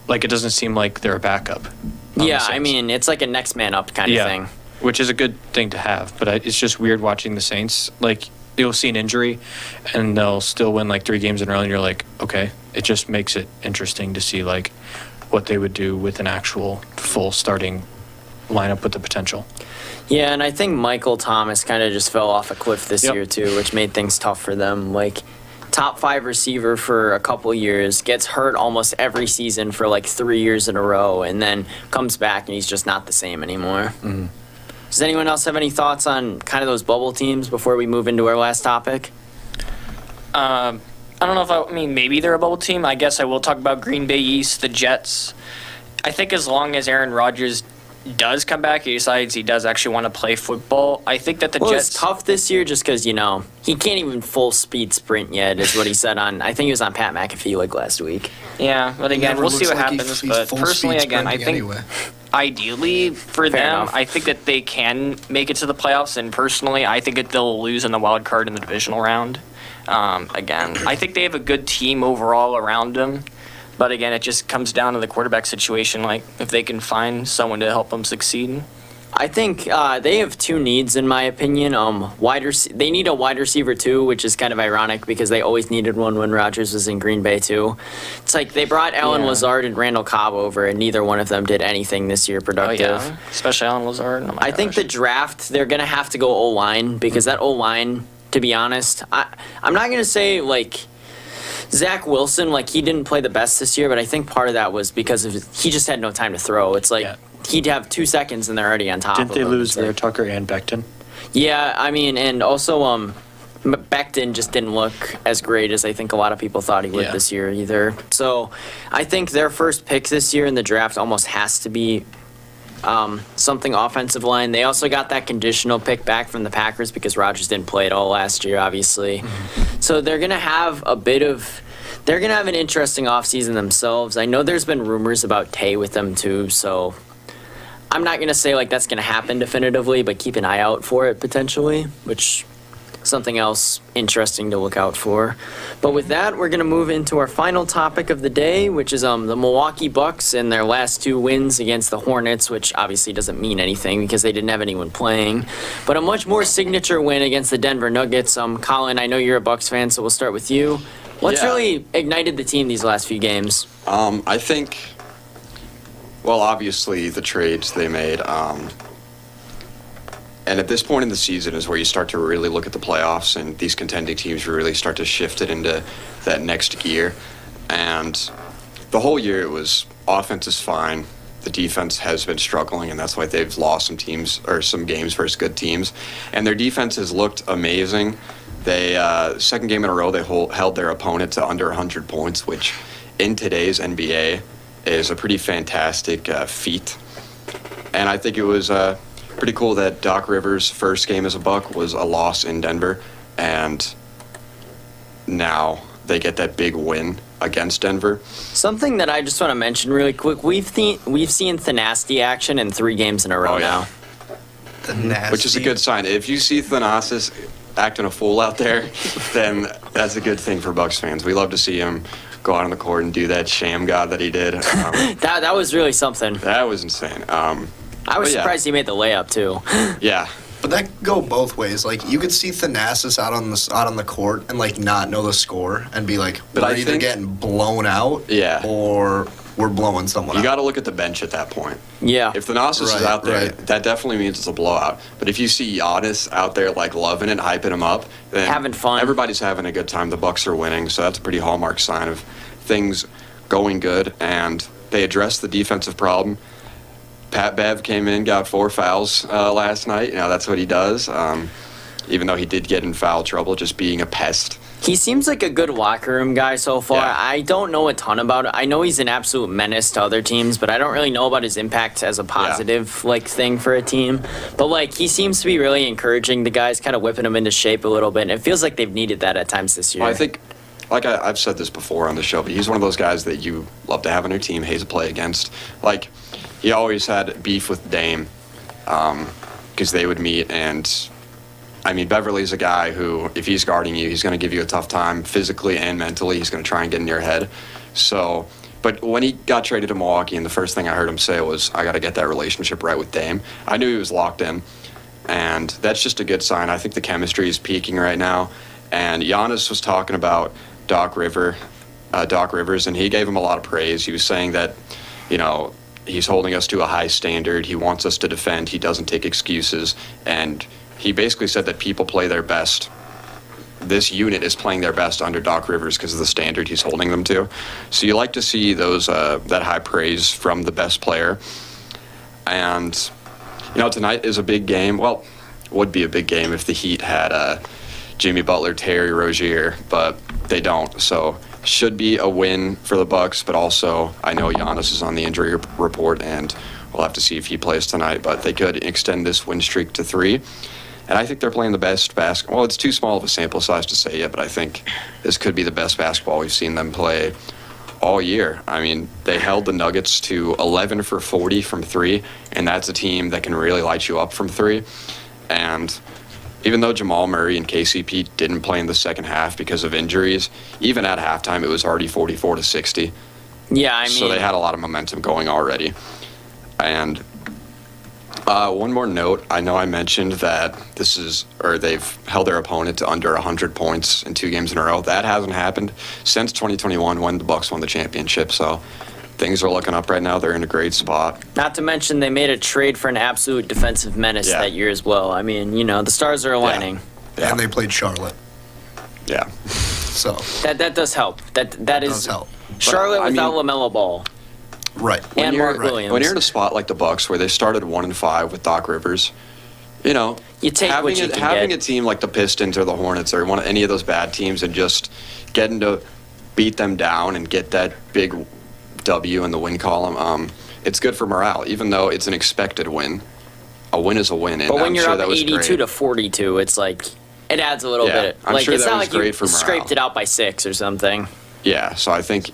like, it doesn't seem like they're a backup. on the Yeah, I Saints. mean, it's like a next man up kind of thing. Which is a good thing to have, but it's just weird watching the Saints. Like, you'll see an injury, and they'll still win like 3 games in a row, and you're like, okay. It just makes it interesting to see like what they would do with an actual full starting lineup with the potential. Yeah, and I think Michael Thomas kind of just fell off a cliff this Yep. year too, which made things tough for them. Like, top 5 receiver for a couple years, gets hurt almost every season for like 3 years in a row, and then comes back and he's just not the same anymore. Does anyone else have any thoughts on kind of those bubble teams before we move into our last topic? I don't know if I mean, maybe they're a bubble team. I guess I will talk about Green Bay East, the Jets. I think as long as Aaron Rodgers does come back, he decides he does actually want to play football, I think that the Well, Jets. it's tough this year just because, he can't even full speed sprint yet, is what he said on, I think it was on Pat McAfee like last week. Yeah, but again, Never we'll see looks what like happens. he's But full personally, speed again, I sprinting think anyway. ideally for Fair them, enough. I think that they can make it to the playoffs. And personally, I think that they'll lose in the wild card in the divisional round. Again, I think they have a good team overall around them. But again, it just comes down to the quarterback situation. Like, if they can find someone to help them succeed. I think they have 2 needs, in my opinion. They need a wide receiver too, which is kind of ironic because they always needed one when Rodgers was in Green Bay too. It's like they brought Alan Yeah. Lazard and Randall Cobb over, and neither one of them did anything this year Oh productive. yeah, especially Alan Lazard. Oh, my I think gosh. the draft, they're going to have to go O-line because that O-line, to be honest, I'm not going to say like Zach Wilson, like, he didn't play the best this year, but I think part of that was because he just had no time to throw. It's like Yeah. he'd have 2 seconds and they're already on top Didn't of they him. lose It's like- Vera Tucker and Becton? Yeah, I mean, and also Becton just didn't look as great as I think a lot of people thought he would Yeah. this year either. So I think their first pick this year in the draft almost has to be something offensive line. They also got that conditional pick back from the Packers because Rodgers didn't play at all last year, obviously. So they're going to have they're going to have an interesting offseason themselves. I know there's been rumors about Tay with them too, so I'm not going to say like that's going to happen definitively, but keep an eye out for it potentially, which something else interesting to look out for. But with that, we're going to move into our final topic of the day, which is the Milwaukee Bucks and their last 2 wins against the Hornets, which obviously doesn't mean anything because they didn't have anyone playing. But a much more signature win against the Denver Nuggets. Colin, I know you're a Bucks fan, so we'll start with you. What's Yeah. really ignited the team these last few games? I think, well, obviously the trades they made, and at this point in the season is where you start to really look at the playoffs and these contending teams really start to shift it into that next gear. And the whole year it was offense is fine. The defense has been struggling, and that's why they've lost some teams or some games versus good teams. And their defense has looked amazing. They second game in a row they held their opponent to under 100 points, which in today's NBA is a pretty fantastic feat. And I think it was pretty cool that Doc Rivers' first game as a Buck was a loss in Denver, and now they get that big win against Denver. Something that I just want to mention really quick, we've seen Thanasty action in 3 games in a row Oh, yeah. now. The nasty. Which is a good sign. If you see Thanasis acting a fool out there, then that's a good thing for Bucks fans. We love to see him go out on the court and do that sham god that he did. That was really something. That was insane. I was but yeah. surprised he made the layup too. Yeah. But that go both ways. Like you could see Thanasis out on the court and like not know the score and be like, But we're I either think- getting blown out, Yeah. or we're blowing someone You out. got to look at the bench at that point. Yeah. If Thanasis is Right, out there, right. that definitely means it's a blowout. But if you see Giannis out there like loving it, hyping him up, then Having fun. everybody's having a good time. The Bucks are winning, so that's a pretty hallmark sign of things going good. And they addressed the defensive problem. Pat Bev came in, got 4 fouls last night. You know, that's what he does. Even though he did get in foul trouble, just being a pest. He seems like a good locker room guy so far. Yeah. I don't know a ton about it. I know he's an absolute menace to other teams, but I don't really know about his impact as a positive like thing for a team. But like he seems to be really encouraging the guys, kind of whipping them into shape a little bit. And it feels like they've needed that at times this year. Well, I think, like I've said this before on the show, but he's one of those guys that you love to have on your team, hate to play against. Like, he always had beef with Dame because they would meet, and I mean, Beverly's a guy who, if he's guarding you, he's going to give you a tough time physically and mentally. He's going to try and get in your head. So, but when he got traded to Milwaukee, and the first thing I heard him say was, I got to get that relationship right with Dame. I knew he was locked in, and that's just a good sign. I think the chemistry is peaking right now. And Giannis was talking about Doc Rivers, and he gave him a lot of praise. He was saying that, you know, he's holding us to a high standard. He wants us to defend. He doesn't take excuses. And he basically said that people play their best. This unit is playing their best under Doc Rivers because of the standard he's holding them to. So you like to see those that high praise from the best player. And, you know, tonight is a big game. Well, would be a big game if the Heat had Jimmy Butler, Terry Rozier, but they don't. So should be a win for the Bucks, but also I know Giannis is on the injury report, and we'll have to see if he plays tonight. But they could extend this win streak to 3. And I think they're playing the best basketball. Well, it's too small of a sample size to say yet, but I think this could be the best basketball we've seen them play all year. I mean, they held the Nuggets to 11 for 40 from 3, and that's a team that can really light you up from 3. And even though Jamal Murray and KCP didn't play in the second half because of injuries, even at halftime it was already 44-60. yeah, I mean, So they had a lot of momentum going already. And one more note, I know I mentioned that they've held their opponent to under 100 points in 2 games in a row. That hasn't happened since 2021 when the Bucks won the championship. So things are looking up right now. They're in a great spot. not to mention they made a trade for an absolute defensive menace Yeah. that year as well. I mean, you know, the stars are aligning. Yeah. And they played Charlotte. Yeah. So That does help. That does is help. Charlotte I without mean- LaMelo Ball Right. and Mark right. Williams. When you're in a spot like the Bucks, where they started 1-5 with Doc Rivers, you know, You take having what you can having get. a team like the Pistons or the Hornets or any of those bad teams and just getting to beat them down and get that big W in the win column, it's good for morale. Even though it's an expected win, a win is a win. And But when I'm you're sure up that was 82 great. to 42, it's like it adds a little Yeah, bit. I'm Like sure it's that not was like you great for scraped morale. it out by 6 or something. Yeah, so I think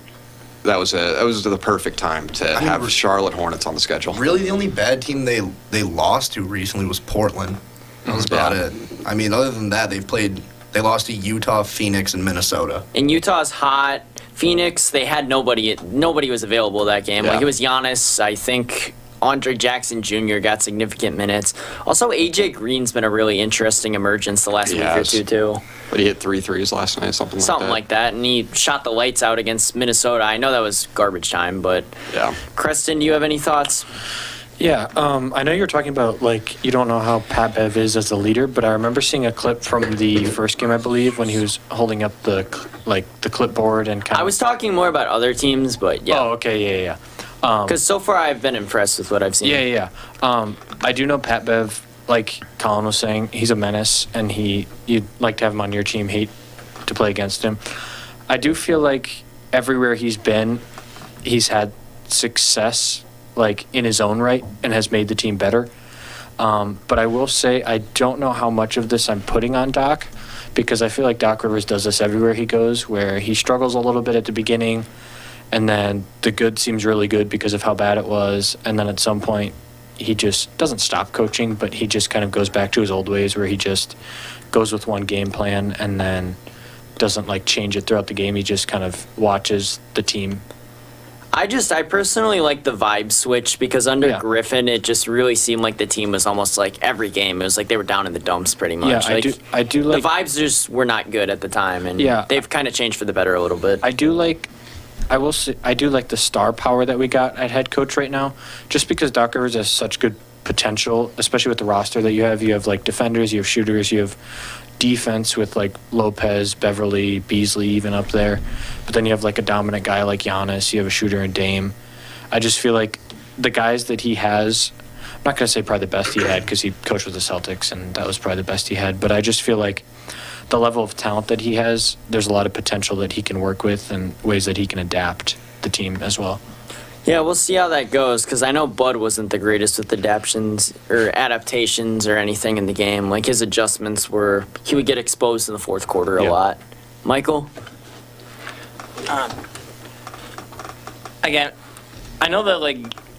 that was the perfect time to have Charlotte Hornets on the schedule. Really, the only bad team they lost to recently was Portland. That was about Yeah. it. I mean, other than that, they lost to Utah, Phoenix, and Minnesota. And Utah's hot. Phoenix, they had nobody was available that game. Yeah. Like it was Giannis, I think Andre Jackson Jr. got significant minutes. Also, AJ Green's been a really interesting emergence the last He week has. or two too. But he hit 3 threes last night, something Like that. And he shot the lights out against Minnesota. I know that was garbage time, but Yeah. Creston, do you have any thoughts? Yeah, I know you're talking about, like, you don't know how Pat Bev is as a leader, but I remember seeing a clip from the first game, I believe, when he was holding up the clipboard and kind of... I was talking more about other teams, but yeah. Oh, okay, yeah. Because so far I've been impressed with what I've seen. Yeah. I do know Pat Bev, like Colin was saying, he's a menace, and you'd like to have him on your team, hate to play against him. I do feel like everywhere he's been, he's had success, like, in his own right, and has made the team better. But I will say, I don't know how much of this I'm putting on Doc, because I feel like Doc Rivers does this everywhere he goes, where he struggles a little bit at the beginning, and then the good seems really good because of how bad it was, and then at some point he just doesn't stop coaching, but he just kind of goes back to his old ways where he just goes with one game plan and then doesn't like change it throughout the game. He just kind of watches the team. I personally like the vibe switch because under Yeah. Griffin, it just really seemed like the team was almost like every game. It was like they were down in the dumps pretty much. Yeah, Like, I do like the vibes just were not good at the time, and Yeah. they've kind of changed for the better a little bit. I will say I do like the star power that we got at head coach right now, just because Doc Rivers has such good potential, especially with the roster that you have. You have like defenders, you have shooters, you have defense with like Lopez, Beverly, Beasley even up there. But then you have like a dominant guy like Giannis, you have a shooter in Dame. I just feel like the guys that he has, I'm not going to say probably the best he had because he coached with the Celtics and that was probably the best he had, but I just feel like the level of talent that he has, there's a lot of potential that he can work with and ways that he can adapt the team as well. Yeah, we'll see how that goes because I know Bud wasn't the greatest with adaptations or adaptations or anything in the game. Like his adjustments were, he would get exposed in the fourth quarter a Yeah. lot. Michael? Again, I know that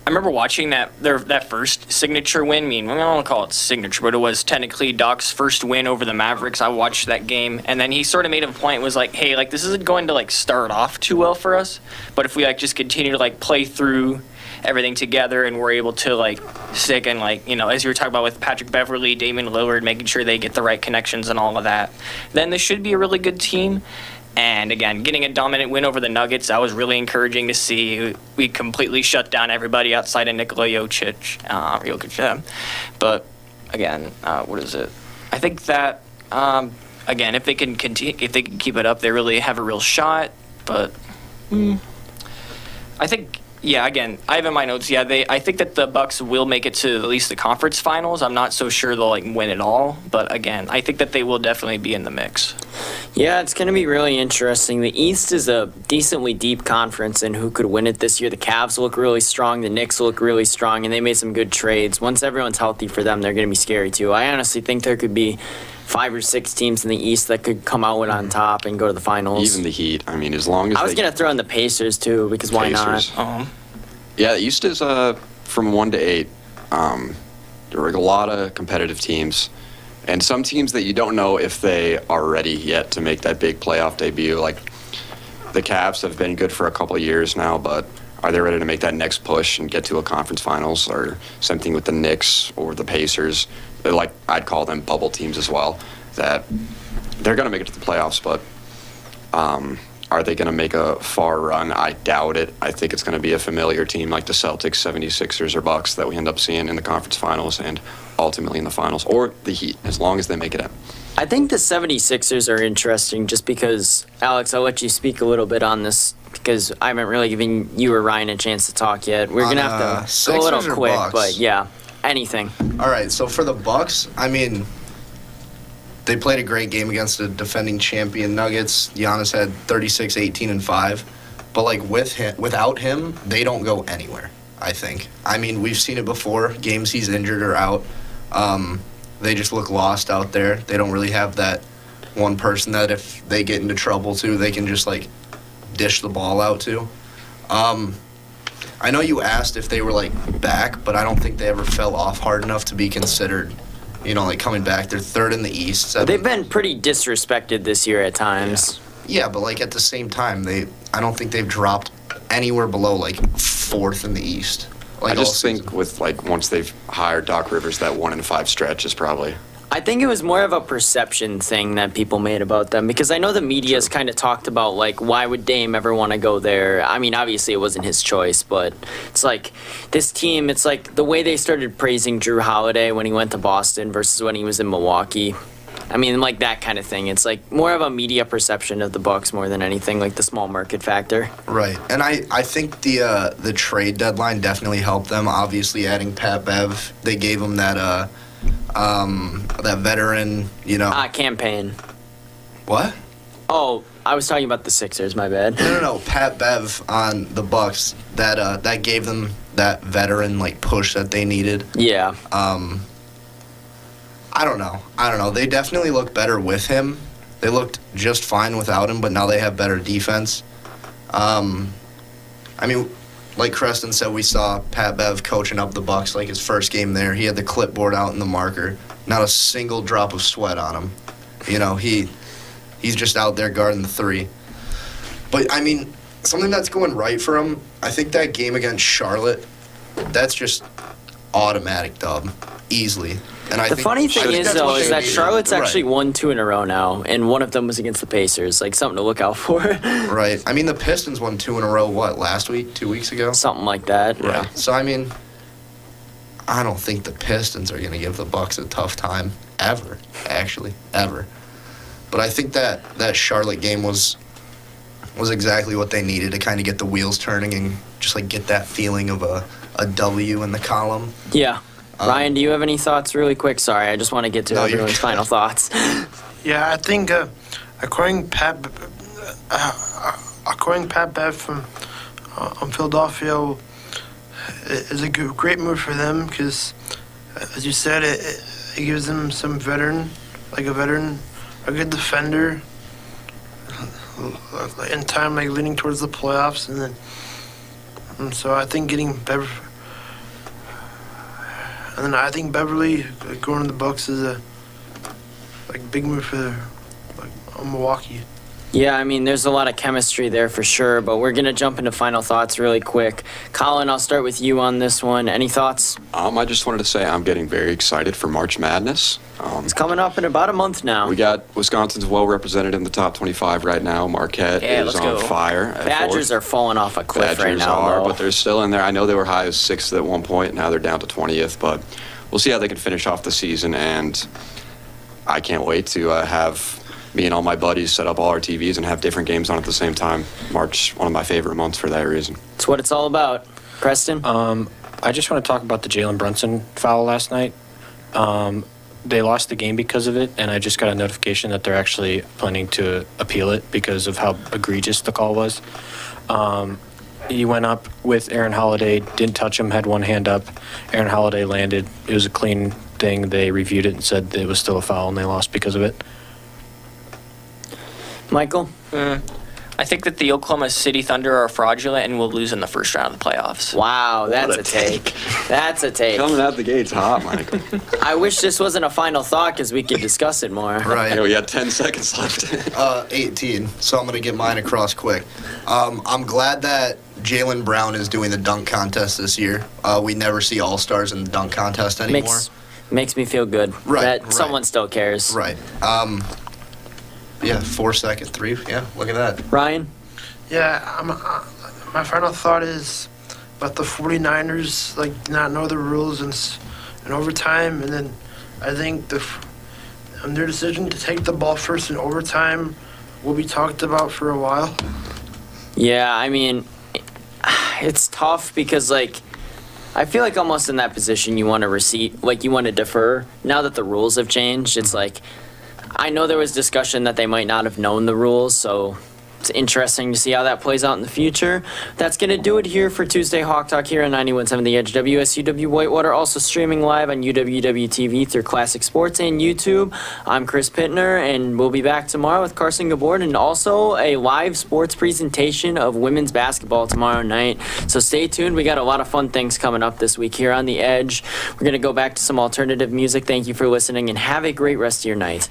I remember watching that first signature win. I mean, I don't want to call it signature, but it was technically Doc's first win over the Mavericks. I watched that game, and then he sort of made a point. Was like, hey, this isn't going to start off too well for us, but if we just continue to play through everything together, and we're able to stick and as you were talking about with Patrick Beverly, Damian Lillard, making sure they get the right connections and all of that, then this should be a really good team. And again, getting a dominant win over the Nuggets, that was really encouraging to see. We completely shut down everybody outside of Nikola Jokic. But again, what is it? I think that again, if they can keep it up, they really have a real shot. But I think. Yeah, again, I have in my notes. Yeah, I think that the Bucks will make it to at least the conference finals. I'm not so sure they'll win it all, but again, I think that they will definitely be in the mix. Yeah, it's going to be really interesting. The East is a decently deep conference, and who could win it this year? The Cavs look really strong, the Knicks look really strong, and they made some good trades. Once everyone's healthy for them, they're going to be scary too. I honestly think there could be 5 or 6 teams in the East that could come out on top and go to the finals. Even the Heat. I mean, as long as I was they- going to throw in the Pacers too, because why Pacers. not? Yeah, the East is from 1 to 8. There are a lot of competitive teams, and some teams that you don't know if they are ready yet to make that big playoff debut. Like the Cavs have been good for a couple of years now, but are they ready to make that next push and get to a conference finals? Or same thing with the Knicks or the Pacers. They're I'd call them bubble teams as well. That they're going to make it to the playoffs, but. Are they going to make a far run? I doubt it. I think it's going to be a familiar team like the Celtics, 76ers, or Bucks that we end up seeing in the conference finals and ultimately in the finals, or the Heat, as long as they make it in. I think the 76ers are interesting just because, Alex, I'll let you speak a little bit on this because I haven't really given you or Ryan a chance to talk yet. We're going to have to go a Sixers little or quick, Bucks? but yeah, anything. All right, so for the Bucks, I mean, they played a great game against the defending champion Nuggets. Giannis had 36, 18, and 5. But, like, without him, they don't go anywhere, I think. I mean, we've seen it before. Games he's injured or out. They just look lost out there. They don't really have that one person that if they get into trouble, too, they can just, like, dish the ball out to. I know you asked if they were, like, back, but I don't think they ever fell off hard enough to be considered, like, coming back. They're third in the East. They've been pretty disrespected this year at times. Yeah, but, like, at the same time, I don't think they've dropped anywhere below, like, fourth in the East. Like, I just all season. think with, like, once they've hired Doc Rivers, that 1-5 stretch is probably. I think it was more of a perception thing that people made about them because I know the media's kind of talked about, like, why would Dame ever want to go there? I mean, obviously it wasn't his choice, but it's like this team, it's like the way they started praising Drew Holiday when he went to Boston versus when he was in Milwaukee. I mean, like that kind of thing. It's like more of a media perception of the Bucks more than anything, like the small market factor. Right, and I think the trade deadline definitely helped them. Obviously, adding Pat Bev, they gave him that veteran, Campaign. What? Oh, I was talking about the Sixers, my bad. No, Pat Bev on the Bucks. That gave them that veteran like push that they needed. Yeah. I don't know. They definitely look better with him. They looked just fine without him, but now they have better defense. I mean, like Creston said, we saw Pat Bev coaching up the Bucks like his first game there. He had the clipboard out and the marker. Not a single drop of sweat on him. He's just out there guarding the three. But, I mean, something that's going right for him, I think that game against Charlotte, that's just automatic dub, easily. And I The think funny thing is, that's though, what is they that needed. Charlotte's Right. actually won 2 in a row now, and one of them was against the Pacers. Like, something to look out for. Right. I mean, the Pistons won 2 in a row, last week, 2 weeks ago? Something like that. Right. So, I mean, I don't think the Pistons are going to give the Bucks a tough time, ever, ever. But I think that Charlotte game was exactly what they needed to kind of get the wheels turning and just, like, get that feeling of a W in the column. Yeah. Ryan, do you have any thoughts really quick? Sorry, I just want to get to No, you're everyone's good. final thoughts. Yeah, I think according Pat Bev from Philadelphia is a great move for them because, as you said, it gives them some veteran, a good defender in time, like leaning towards the playoffs, so I think getting Bev. And then I think Beverly going to the Bucks is a big move for Milwaukee. Yeah, I mean, there's a lot of chemistry there for sure, but we're going to jump into final thoughts really quick. Colin, I'll start with you on this one. Any thoughts? I just wanted to say I'm getting very excited for March Madness. It's coming up in about a month now. We got Wisconsin's well represented in the top 25 right now. Marquette Yeah, is let's on go. fire. At Badgers fourth. are falling off a cliff right Badgers now, are, though. but they're still in there. I know they were high as 6th at one point. Now they're down to 20th, but we'll see how they can finish off the season. And I can't wait to have me and all my buddies set up all our TVs and have different games on at the same time. March, one of my favorite months for that reason. It's what it's all about. Preston? I just want to talk about the Jalen Brunson foul last night. They lost the game because of it, and I just got a notification that they're actually planning to appeal it because of how egregious the call was. He went up with Aaron Holiday, didn't touch him, had one hand up. Aaron Holiday landed. It was a clean thing. They reviewed it and said that it was still a foul, and they lost because of it. Michael? I think that the Oklahoma City Thunder are fraudulent and will lose in the first round of the playoffs. Wow, that's a a take. That's a take. Coming out the gates hot, Michael. I wish this wasn't a final thought because we could discuss it more. Right. We got 10 seconds left. 18, so I'm going to get mine across quick. I'm glad that Jaylen Brown is doing the dunk contest this year. We never see All-Stars in the dunk contest anymore. Makes me feel good Right, that right. someone still cares. Right. Yeah, 4-second three. Yeah, look at that. Ryan? Yeah, my final thought is about the 49ers, not know the rules in overtime, and then I think and their decision to take the ball first in overtime will be talked about for a while. Yeah, I mean, it's tough because, like, I feel like almost in that position you want to defer. Now that the rules have changed, it's like, I know there was discussion that they might not have known the rules, so it's interesting to see how that plays out in the future. That's going to do it here for Tuesday Hawk Talk here on 91.7 The Edge. WSUW Whitewater also streaming live on UWW TV through Classic Sports and YouTube. I'm Chris Pittner, and we'll be back tomorrow with Carson Gabord and also a live sports presentation of women's basketball tomorrow night. So stay tuned. We got a lot of fun things coming up this week here on The Edge. We're going to go back to some alternative music. Thank you for listening, and have a great rest of your night.